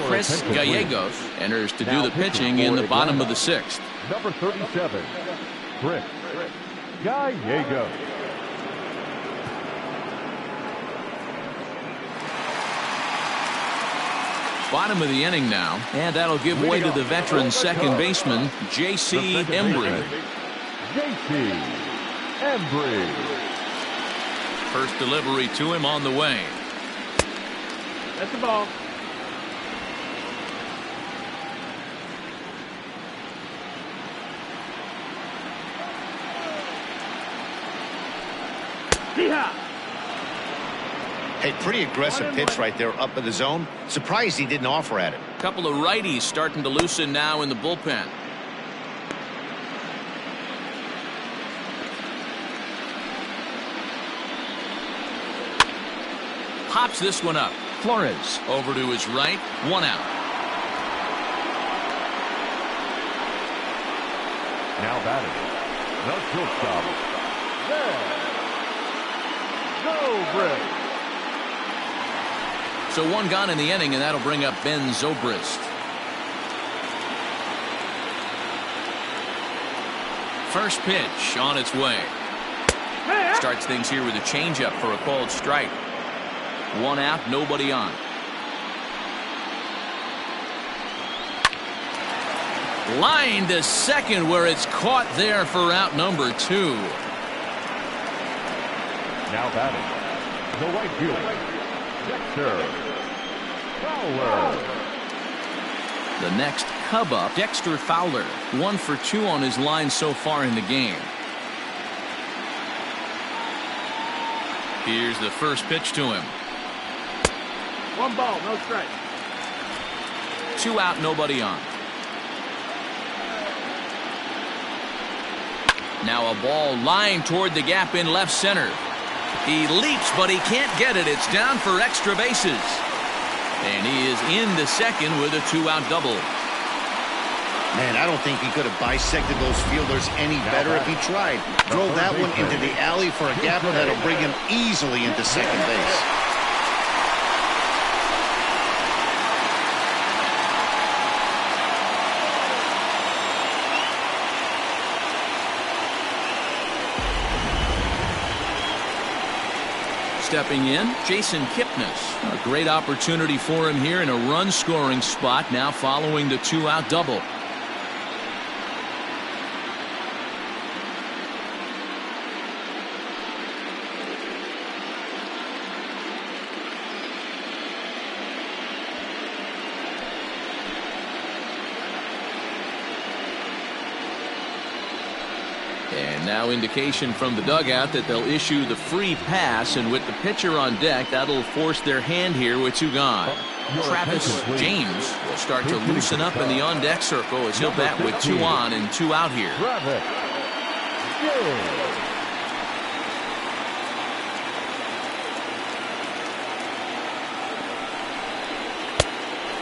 Chris Gallegos enters to do the pitching in the bottom of the 6th. Number 37, Chris Gallegos. Bottom of the inning now, and that'll give way to the veteran second baseman, J.C. Embry. J.C. Embry. First delivery to him on the way. That's the ball. Hey, pretty aggressive pitch right there up in the zone. Surprised he didn't offer at it. Couple of righties starting to loosen now in the bullpen. Pops this one up. Flores over to his right. 1 out. Now batting, the shortstop, Zobrist. So 1 gone in the inning, and that'll bring up Ben Zobrist. First pitch on its way. Starts things here with a changeup for a called strike. 1 out, nobody on. Line to second, where it's caught there for out number 2. Now batting, the right fielder, Dexter Fowler. The next Cub up, Dexter Fowler. 1 for 2 on his line so far in the game. Here's the first pitch to him. 1 ball, no strike. 2 out, nobody on. Now a ball lined toward the gap in left center. He leaps, but he can't get it. It's down for extra bases. And he is into second with a 2-out double. Man, I don't think he could have bisected those fielders any better if he tried. Drove that one into the alley for a gap that'll bring him easily into second base. Stepping in, Jason Kipnis. A great opportunity for him here in a run-scoring spot now following the 2-out double. And now indication from the dugout that they'll issue the free pass, and with the pitcher on deck, that'll force their hand here with 2 gone. Travis James will start to loosen up in the on-deck circle as he'll bat with 2 on and 2 out here.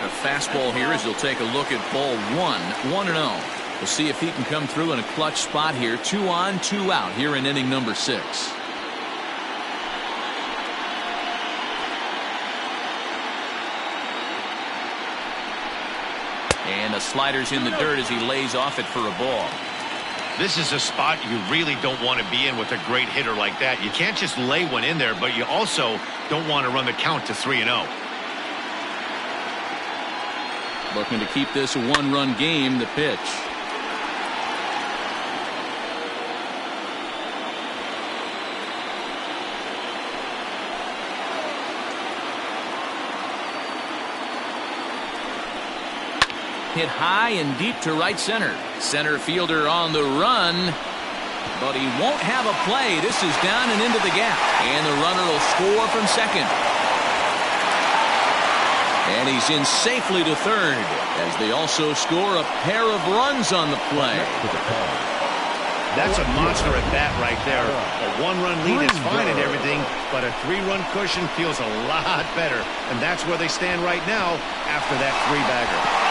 A fastball here as he'll take a look at ball 1-0. We'll see if he can come through in a clutch spot here. 2 on, 2 out here in inning number 6. And the slider's in the dirt as he lays off it for a ball. This is a spot you really don't want to be in with a great hitter like that. You can't just lay one in there, but you also don't want to run the count to 3-0. Looking to keep this a 1-run game. The pitch. Hit high and deep to right center. Center fielder on the run, but he won't have a play. This is down and into the gap, and the runner will score from second. And he's in safely to third as they also score a pair of runs on the play. That's a monster at bat right there. A 1-run lead is fine and everything, but a 3-run cushion feels a lot better. And that's where they stand right now after that 3-bagger.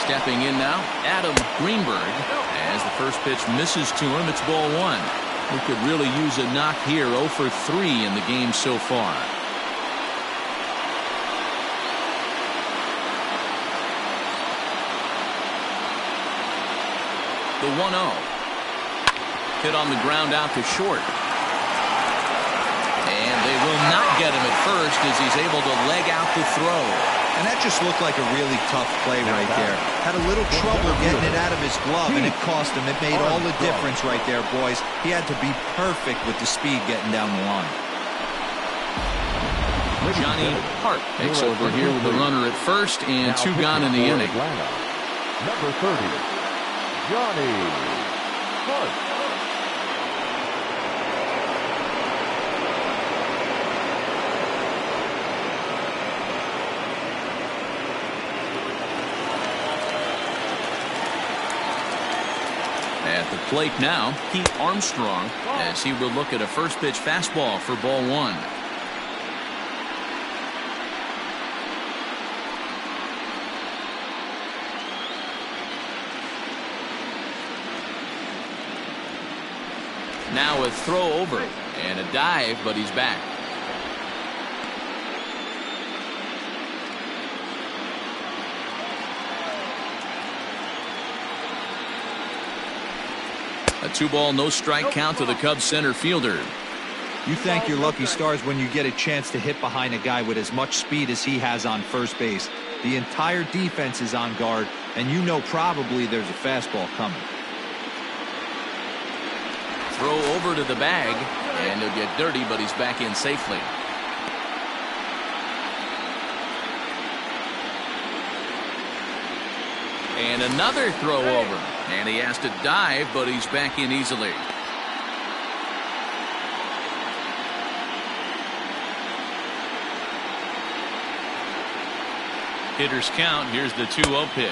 Stepping in now, Adam Greenberg, as the first pitch misses to him. It's ball 1. We could really use a knock here. 0 for 3 in the game so far. The 1-0. Hit on the ground out to short. And they will not get him at first as he's able to leg out the throw. And that just looked like a really tough play right there. Had a little trouble getting it out of his glove, and it cost him. It made all the difference right there, boys. He had to be perfect with the speed getting down the line. Johnny Hart takes over here with the runner at first and 2 gone in the inning. Number 30, Johnny Hart. At the plate now, Pete Armstrong, as he will look at a first pitch fastball for ball 1. Now a throw over and a dive, but he's back. A 2-ball, no strike count to the Cubs center fielder. You thank your lucky stars when you get a chance to hit behind a guy with as much speed as he has on first base. The entire defense is on guard, and you know probably there's a fastball coming. Throw over to the bag, and he'll get dirty, but he's back in safely. And another throw over. And he has to dive, but he's back in easily. Hitters count. Here's the 2-0 pitch.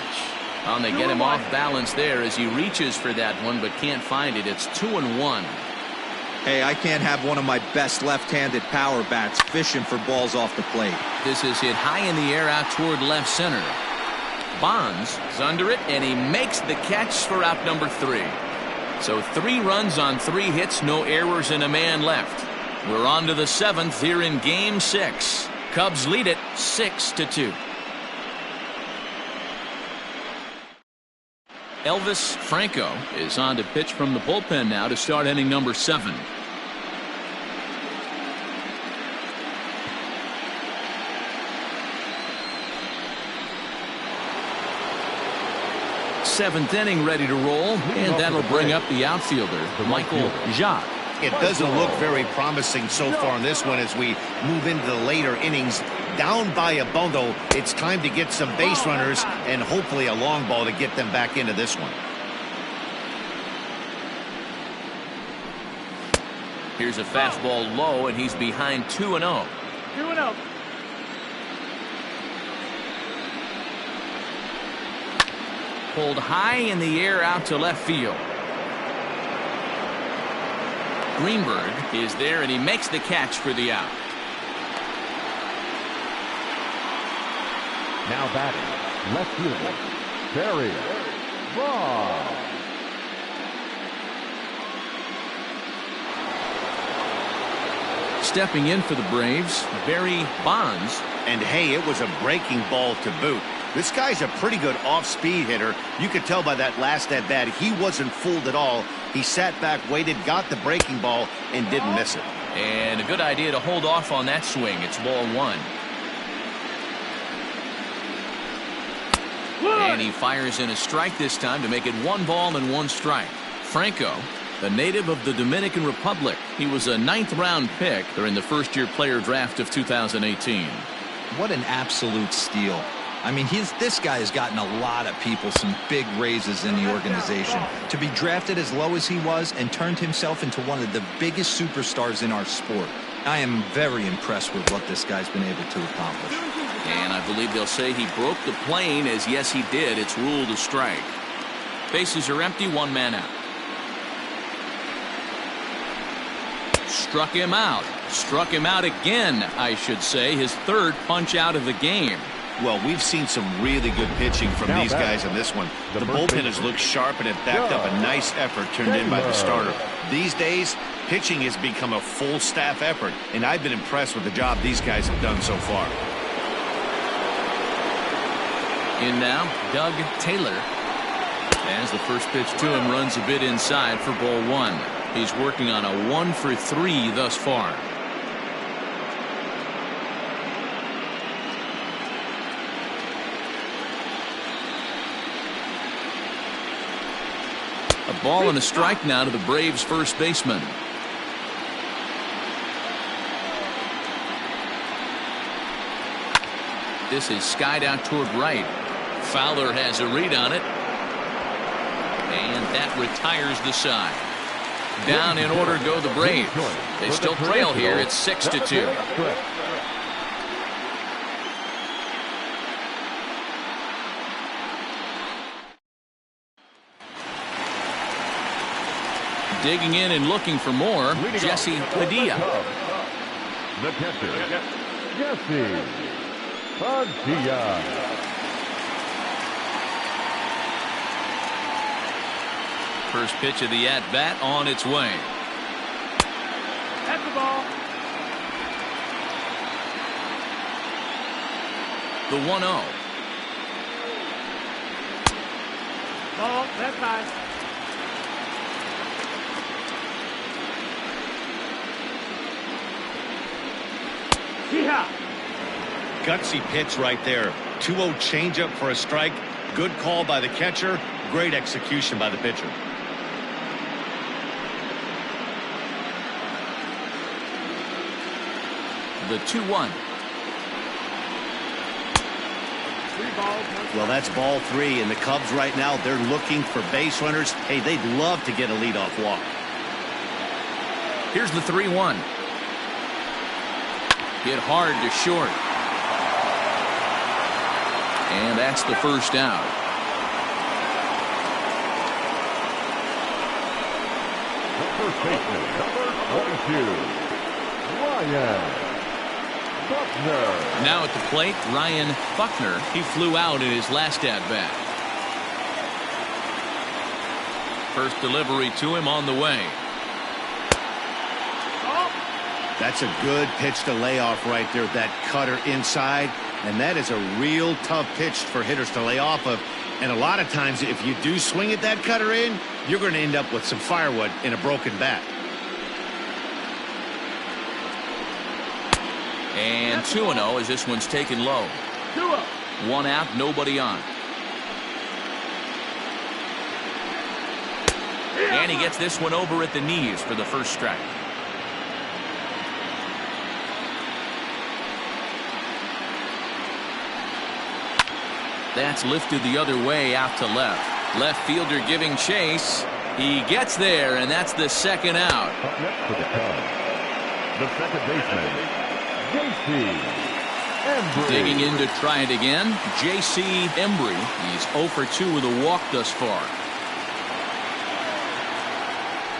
And they get him off balance there as he reaches for that one, but can't find it. It's 2-1. Hey, I can't have one of my best left-handed power bats fishing for balls off the plate. This is hit high in the air out toward left center. Bonds is under it, and he makes the catch for out number 3. So 3 runs on 3 hits, no errors, and a man left. We're on to the 7th here in game 6. Cubs lead it 6-2. Elvis Franco is on to pitch from the bullpen now to start inning number 7. Seventh inning ready to roll, and that'll bring up the outfielder, Michael Jacques. It doesn't look very promising so far in this one as we move into the later innings. Down by a bundle, it's time to get some base runners and hopefully a long ball to get them back into this one. Here's a fastball low, and he's behind 2-0. 2-0. pulled high in the air out to left field. Greenberg is there, and he makes the catch for the out. Now batting, left fielder, Barry Bonds. Stepping in for the Braves, Barry Bonds. And hey, it was a breaking ball to boot. This guy's a pretty good off-speed hitter. You could tell by that last at-bat he wasn't fooled at all. He sat back, waited, got the breaking ball, and didn't miss it. And a good idea to hold off on that swing. It's ball one. And he fires in a strike this time to make it 1 ball and 1 strike. Franco, a native of the Dominican Republic. He was a 9th-round pick during the first-year player draft of 2018. What an absolute steal. I mean, this guy has gotten a lot of people some big raises in the organization. To be drafted as low as he was and turned himself into one of the biggest superstars in our sport. I am very impressed with what this guy's been able to accomplish. And I believe they'll say he broke the plane, as yes he did. It's ruled a strike. Bases are empty, 1 man out. Struck him out. Struck him out again, I should say. His 3rd punch out of the game. Well, we've seen some really good pitching from these guys in this one. The bullpen has looked sharp and have backed up a nice effort turned in by the starter. These days, pitching has become a full staff effort, and I've been impressed with the job these guys have done so far. In now, Doug Taylor. As the first pitch to him runs a bit inside for ball 1. He's working on a 1 for 3 thus far. A ball and a strike now to the Braves' first baseman. This is skied out toward right. Fowler has a read on it. And that retires the side. Down in order go the Braves. They still trail here. It's 6-2. Digging in and looking for more, Jesse Padilla. The catcher, Jesse Padilla. First pitch of the at-bat on its way. That's the ball. The 1-0. Ball, that's high. Yeah. Gutsy pitch right there. 2-0 changeup for a strike. Good call by the catcher. Great execution by the pitcher. The 2-1. Well, that's ball 3, and the Cubs right now, they're looking for base runners. Hey, they'd love to get a leadoff walk. Here's the 3-1. Hit hard to short. And that's the first out. The first baseman, number 22, Ryan Buckner. Now at the plate, Ryan Buckner. He flew out in his last at-bat. First delivery to him on the way. That's a good pitch to lay off right there. That cutter inside. And that is a real tough pitch for hitters to lay off of. And a lot of times, if you do swing at that cutter in, you're going to end up with some firewood in a broken bat. And 2-0 as this one's taken low. 2-0. 1 out, nobody on. And he gets this one over at the knees for the first strike. That's lifted the other way out to left. Left fielder giving chase. He gets there, and that's the second out. Up next for the Cubs, the second baseman, J.C. Digging in to try it again, J.C. Embry. He's 0 for 2 with a walk thus far.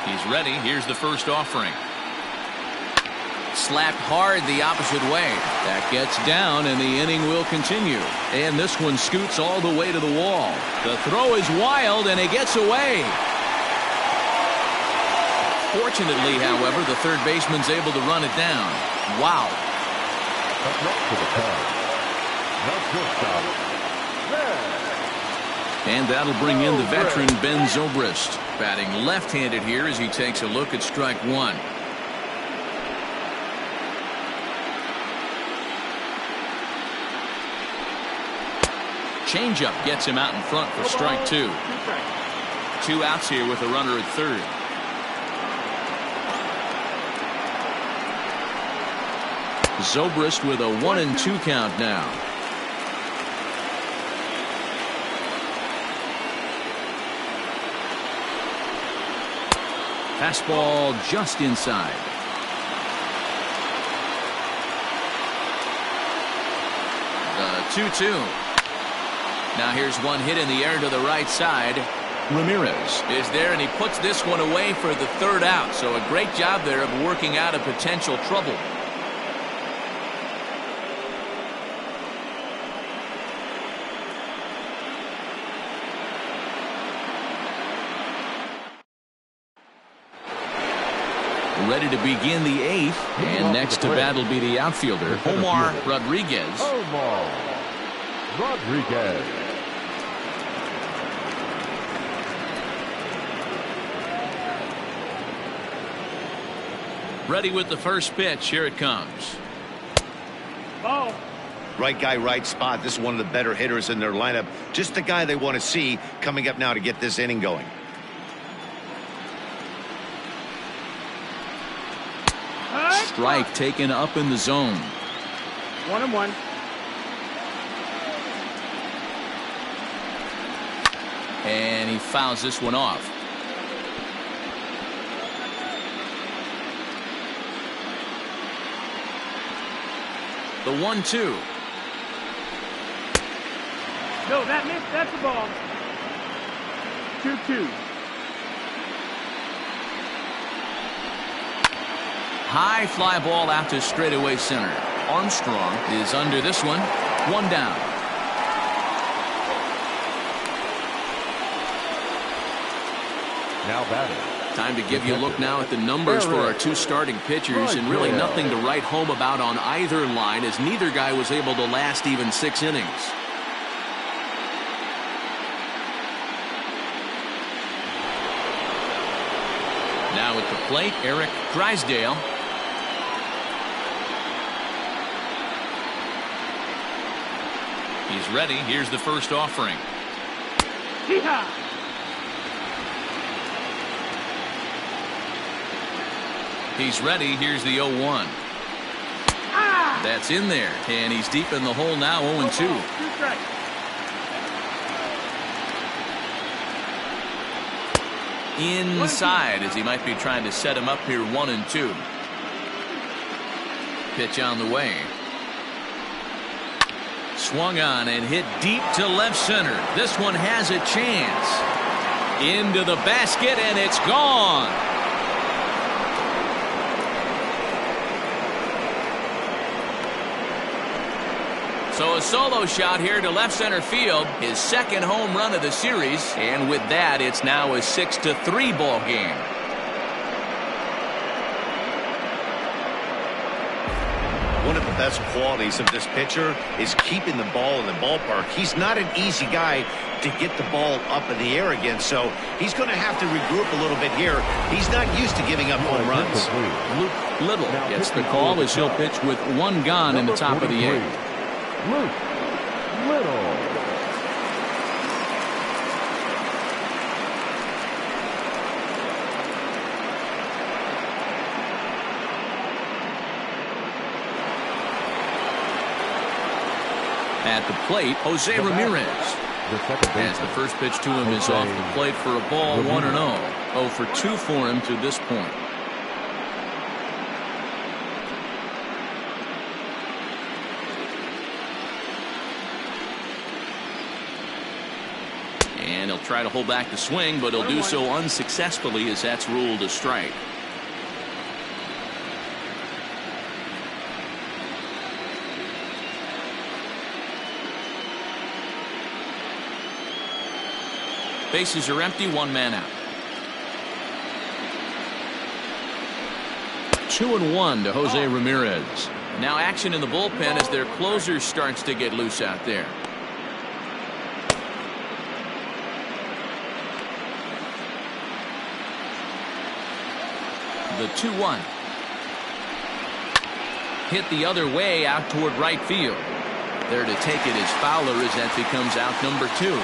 He's ready. Here's the first offering. Slapped hard the opposite way. That gets down, and the inning will continue. And this one scoots all the way to the wall. The throw is wild, and it gets away. Fortunately, however, the third baseman's able to run it down. Wow. And that'll bring in the veteran Ben Zobrist, batting left-handed here as he takes a look at strike one. Changeup gets him out in front for strike two. 2 outs here with a runner at third. Zobrist with a 1-2 count now. Fastball just inside. The 2-2. Now here's one hit in the air to the right side. Ramirez is there, and he puts this one away for the third out. So a great job there of working out a potential trouble. Ready to begin the 8th, and next to bat will be the outfielder, Omar Rodriguez. Omar Rodriguez. Ready with the first pitch. Here it comes. Ball. Right guy, right spot. This is one of the better hitters in their lineup. Just the guy they want to see coming up now to get this inning going. Strike taken up in the zone. 1-1. And he fouls this one off. The 1-2. No, that missed. That's the ball. 2-2. High fly ball out to straightaway center. Armstrong is under this one. 1 down. Now batting. Time to give you a look now at the numbers for our 2 starting pitchers, and really nothing to write home about on either line, as neither guy was able to last even 6 innings. Now at the plate, Eric Drysdale. He's ready. Here's the first offering. Yeehaw! He's ready. Here's the 0-1. That's in there, and he's deep in the hole now. 0-2. 2 strikes. Inside, as he might be trying to set him up here. 1-2. Pitch on the way. Swung on and hit deep to left center. This one has a chance. Into the basket, and it's gone. So a solo shot here to left center field, his second home run of the series, and with that, it's now a 6-3 ball game. One of the best qualities of this pitcher is keeping the ball in the ballpark. He's not an easy guy to get the ball up in the air against, so he's going to have to regroup a little bit here. He's not used to giving up home runs. Luke Little gets the call as he'll pitch with 1 gone in the top of the 8th. Luke Little. At the plate, Jose Ramirez. As the first pitch to him is off the plate for a ball. 1-0. 0 for 2 for him to this point. And he'll try to hold back the swing, but he'll do so unsuccessfully as that's ruled a strike. Bases are empty, one man out. 2-1 to Jose Ramirez. Now action in the bullpen as their closer starts to get loose out there. The 2-1. Hit the other way out toward right field. There to take it is Fowler as that becomes out number 2.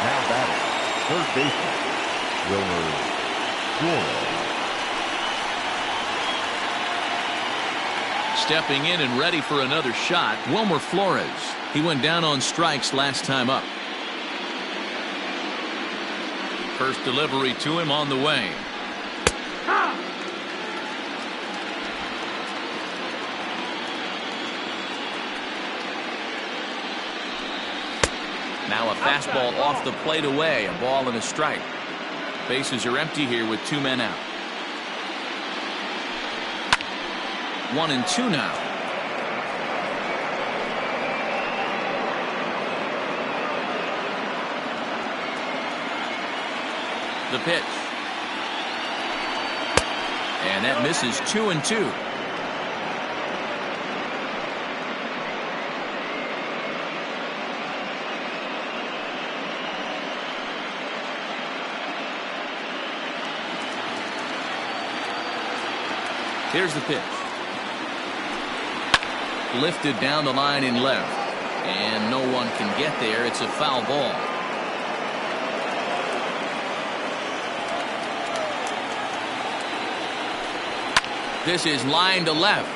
Now batting, third baseman, Wilmer Flores. Stepping in and ready for another shot, Wilmer Flores. He went down on strikes last time up. First delivery to him on the way. Now a fastball off the plate away. A ball and a strike. Bases are empty here with 2 men out. 1-2 now. The pitch. And that misses. 2-2. Here's the pitch. Lifted down the line in left. And no one can get there. It's a foul ball. This is line to left.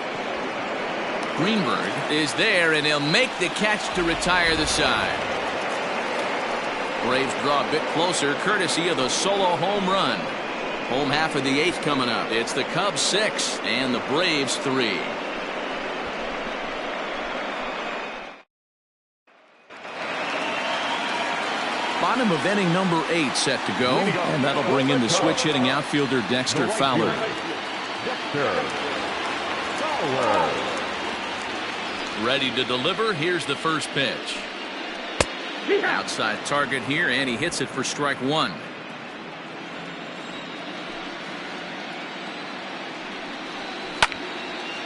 Greenberg is there, and he'll make the catch to retire the side. Braves draw a bit closer, courtesy of the solo home run. Home half of the 8th coming up. It's the Cubs 6 and the Braves 3. Bottom of inning number 8 set to go, and that'll bring in the switch hitting outfielder Dexter Fowler. Ready to deliver. Here's the first pitch. Outside target here, and he hits it for strike 1.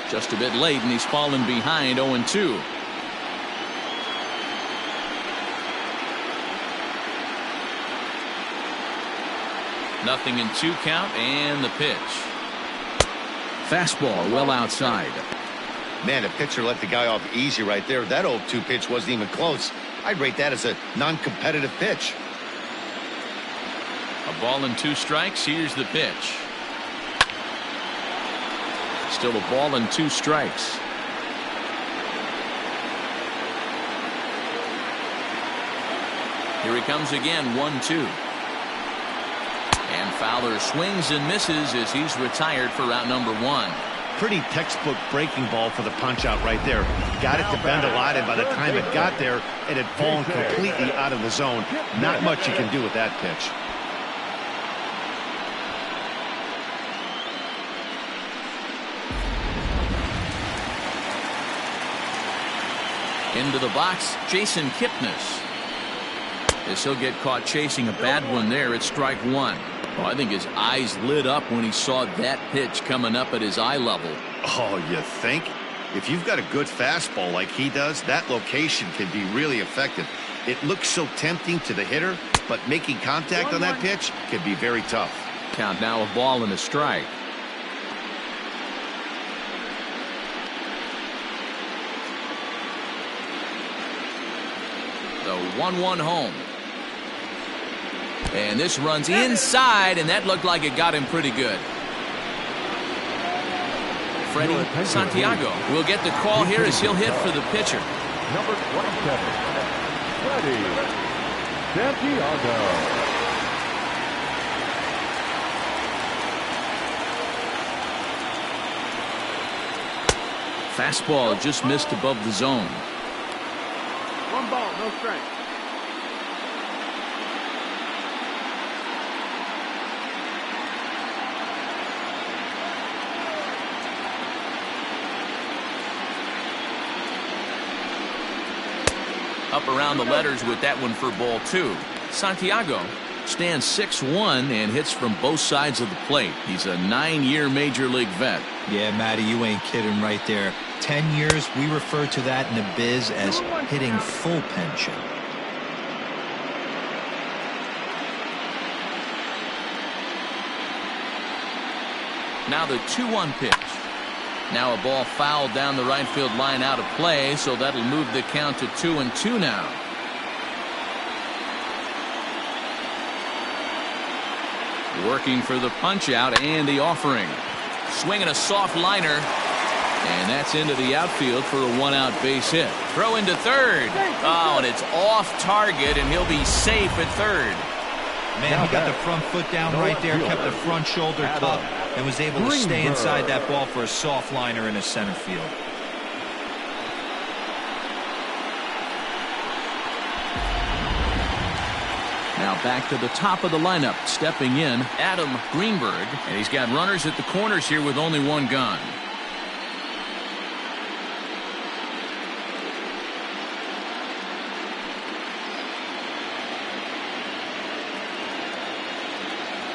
Just a bit late, and he's fallen behind 0-2. Nothing in 2 count, and the pitch. Fastball well outside. Man, the pitcher let the guy off easy right there. That 0-2 pitch wasn't even close. I'd rate that as a non-competitive pitch. A ball and 2 strikes. Here's the pitch. Still a ball and 2 strikes. Here he comes again, 1-2. And Fowler swings and misses as he's retired for route number 1. Pretty textbook breaking ball for the punch out right there. Got it to bend a lot, and by the time it got there, it had fallen completely out of the zone. Not much you can do with that pitch. Into the box, Jason Kipnis. As he'll get caught chasing a bad one there at strike 1. Oh, I think his eyes lit up when he saw that pitch coming up at his eye level. Oh, you think? If you've got a good fastball like he does, that location can be really effective. It looks so tempting to the hitter, but making contact on that pitch can be very tough. Count now, a ball and a strike. The 1-1 home. And this runs inside, and that looked like it got him pretty good. Freddie Santiago will get the call here as he'll hit for the pitcher. Number 27, Freddie Santiago. Fastball just missed above the zone. ball, no strike. Up around the letters with that one for ball 2. Santiago stands 6'1" and hits from both sides of the plate. He's a 9-year major league vet. Yeah, Matty, you ain't kidding right there. 10 years, we refer to that in the biz as hitting full pension. Now the 2-1 pitch. Now a ball fouled down the right field line out of play, so that'll move the count to 2-2 now. Working for the punch out and the offering. Swinging a soft liner. And that's into the outfield for a 1-out base hit. Throw into third. Oh, and it's off target, and he'll be safe at third. Man, he got the front foot down right there, kept the front shoulder tucked, and was able to stay inside that ball for a soft liner in the center field. Now back to the top of the lineup, stepping in, Adam Greenberg, and he's got runners at the corners here with only one gun.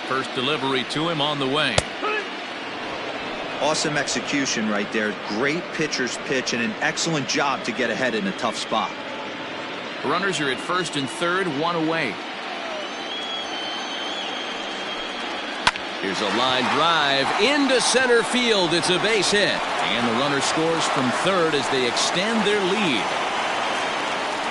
First delivery to him on the way. Awesome execution right there. Great pitcher's pitch and an excellent job to get ahead in a tough spot. Runners are at first and third, one away. Here's a line drive into center field. It's a base hit. And the runner scores from third as they extend their lead.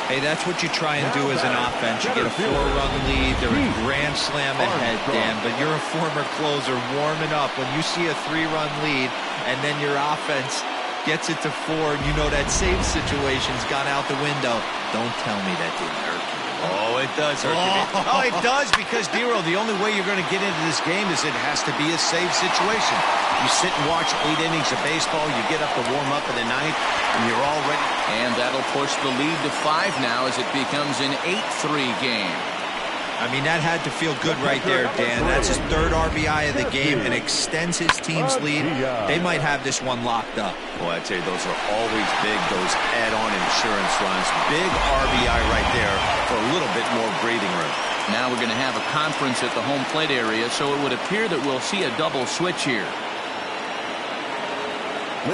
Hey, that's what you try and do as an offense. You get a 4-run lead. They're a grand slam ahead, Dan, but you're a former closer warming up. When you see a 3-run lead and then your offense gets it to 4, and you know that save situation's gone out the window. Don't tell me that didn't hurt you. Oh, it does hurt you. Oh, it does, because, Dero, the only way you're going to get into this game is it has to be a save situation. You sit and watch 8 innings of baseball, you get up to warm up in the 9th, and you're all ready. And that'll push the lead to 5 now as it becomes an 8-3 game. I mean, that had to feel good right there, Dan. That's his 3rd RBI of the game and extends his team's lead. They might have this one locked up. Boy, I tell you, those are always big, those add-on insurance runs. Big RBI right there for a little bit more breathing room. Now we're going to have a conference at the home plate area, so it would appear that we'll see a double switch here.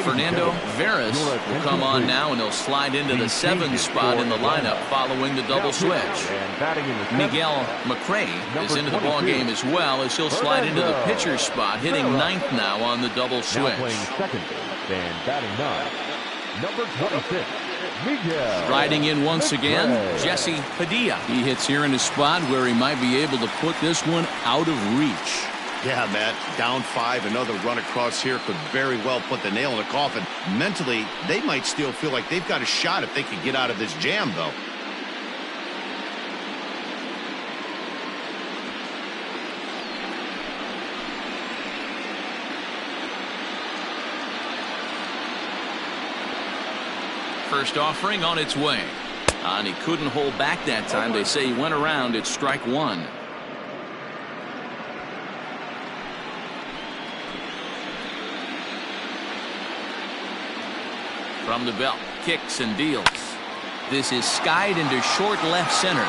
Fernando Veras will come on now, and he'll slide into the 7 spot in the lineup following the double switch. Miguel McRae is into the ball game as well, as he'll slide into the pitcher spot, hitting 9th now on the double switch. And batting 9, number 26, Miguel. Riding in once again, Jesse Padilla. He hits here in a spot where he might be able to put this one out of reach. Yeah, Matt, down 5, another run across here could very well put the nail in the coffin. Mentally, they might still feel like they've got a shot if they could get out of this jam, though. First offering on its way. And he couldn't hold back that time. They say he went around. It's strike 1. From the belt, kicks and deals. This is skied into short left center.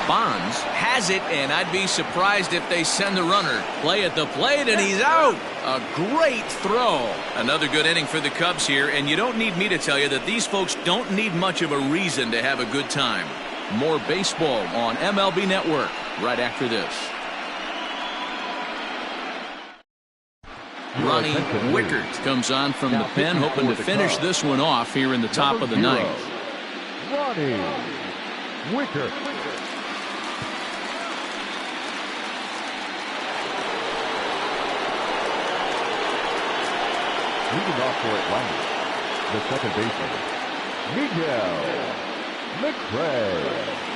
Bonds has it, and I'd be surprised if they send the runner. Play at the plate, and he's out. A great throw. Another good inning for the Cubs here, and you don't need me to tell you that these folks don't need much of a reason to have a good time. More baseball on MLB Network right after this. Ronnie Wickert comes on from the pen, hoping to finish this one off here in the top of the 9th. Ronnie Wickert. Leading off for Atlanta, the second baseman, Miguel McRae.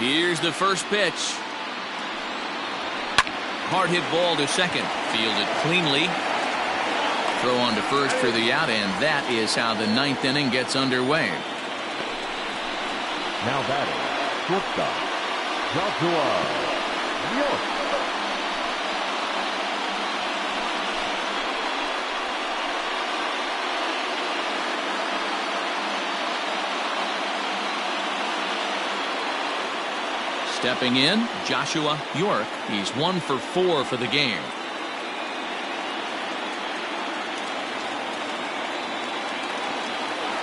Here's the first pitch. Hard hit ball to second. Fielded cleanly. Throw on to first for the out, and that is how the ninth inning gets underway. Now batting, shortstop, Joshua York. Stepping in, Joshua York. He's 1 for 4 for the game.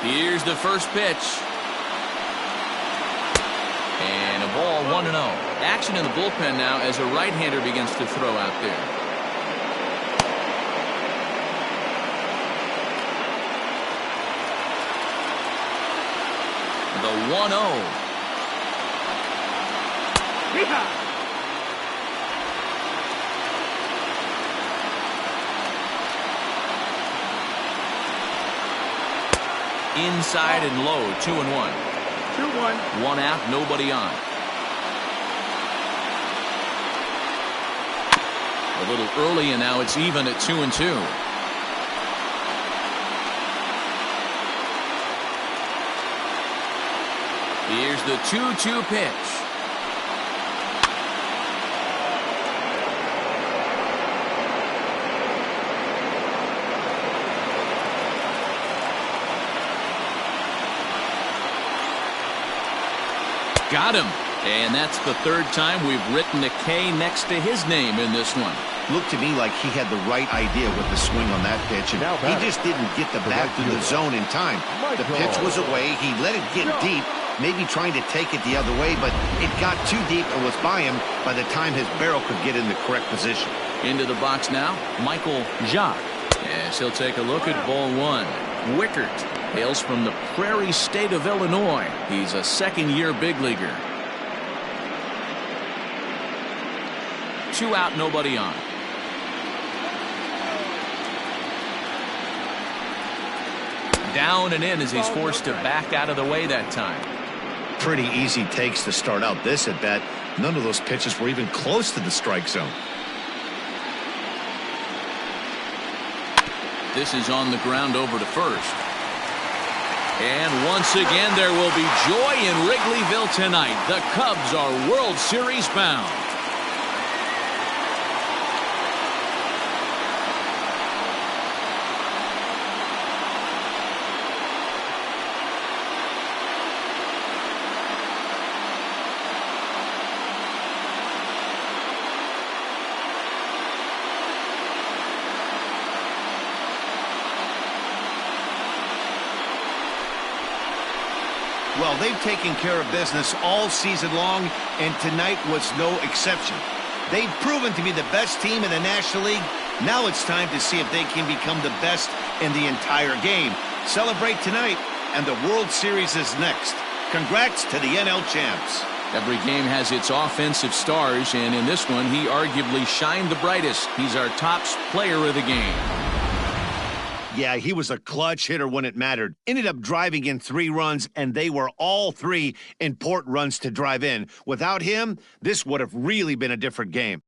Here's the first pitch. And a ball 1-0. Action in the bullpen now as a right-hander begins to throw out there. The 1-0. Inside and low, 2-1. 2-1. One out, nobody on. A little early, and now it's even at 2-2. Here's the 2-2 pitch. Got him. And that's the third time we've written a K next to his name in this one. Looked to me like he had the right idea with the swing on that pitch, and he just didn't get the bat through the zone in time. The pitch was away. He let it get deep, maybe trying to take it the other way, but it got too deep and was by him by the time his barrel could get in the correct position. Into the box now, Michael Jacques. Yes, he'll take a look at ball one. Wickert hails from the Prairie State of Illinois. He's a second-year big leaguer. 2 out, nobody on. Down and in as he's forced to back out of the way that time. Pretty easy takes to start out this at bat. None of those pitches were even close to the strike zone. This is on the ground over to first. And once again, there will be joy in Wrigleyville tonight. The Cubs are World Series bound. Well, they've taken care of business all season long, and tonight was no exception. They've proven to be the best team in the National League. Now it's time to see if they can become the best in the entire game. Celebrate tonight, and the World Series is next. Congrats to the NL champs. Every game has its offensive stars, and in this one, he arguably shined the brightest. He's our top player of the game. Yeah, he was a clutch hitter when it mattered. Ended up driving in 3 runs, and they were all 3 important runs to drive in. Without him, this would have really been a different game.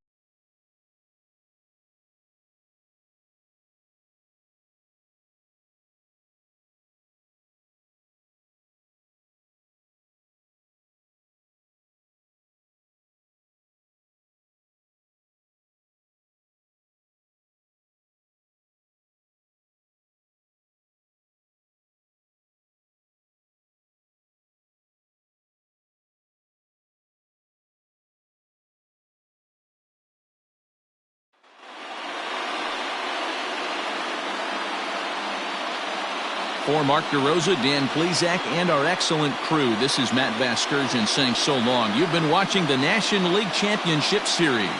For Mark DeRosa, Dan Plesac, and our excellent crew, this is Matt Vasgersian saying so long. You've been watching the National League Championship Series.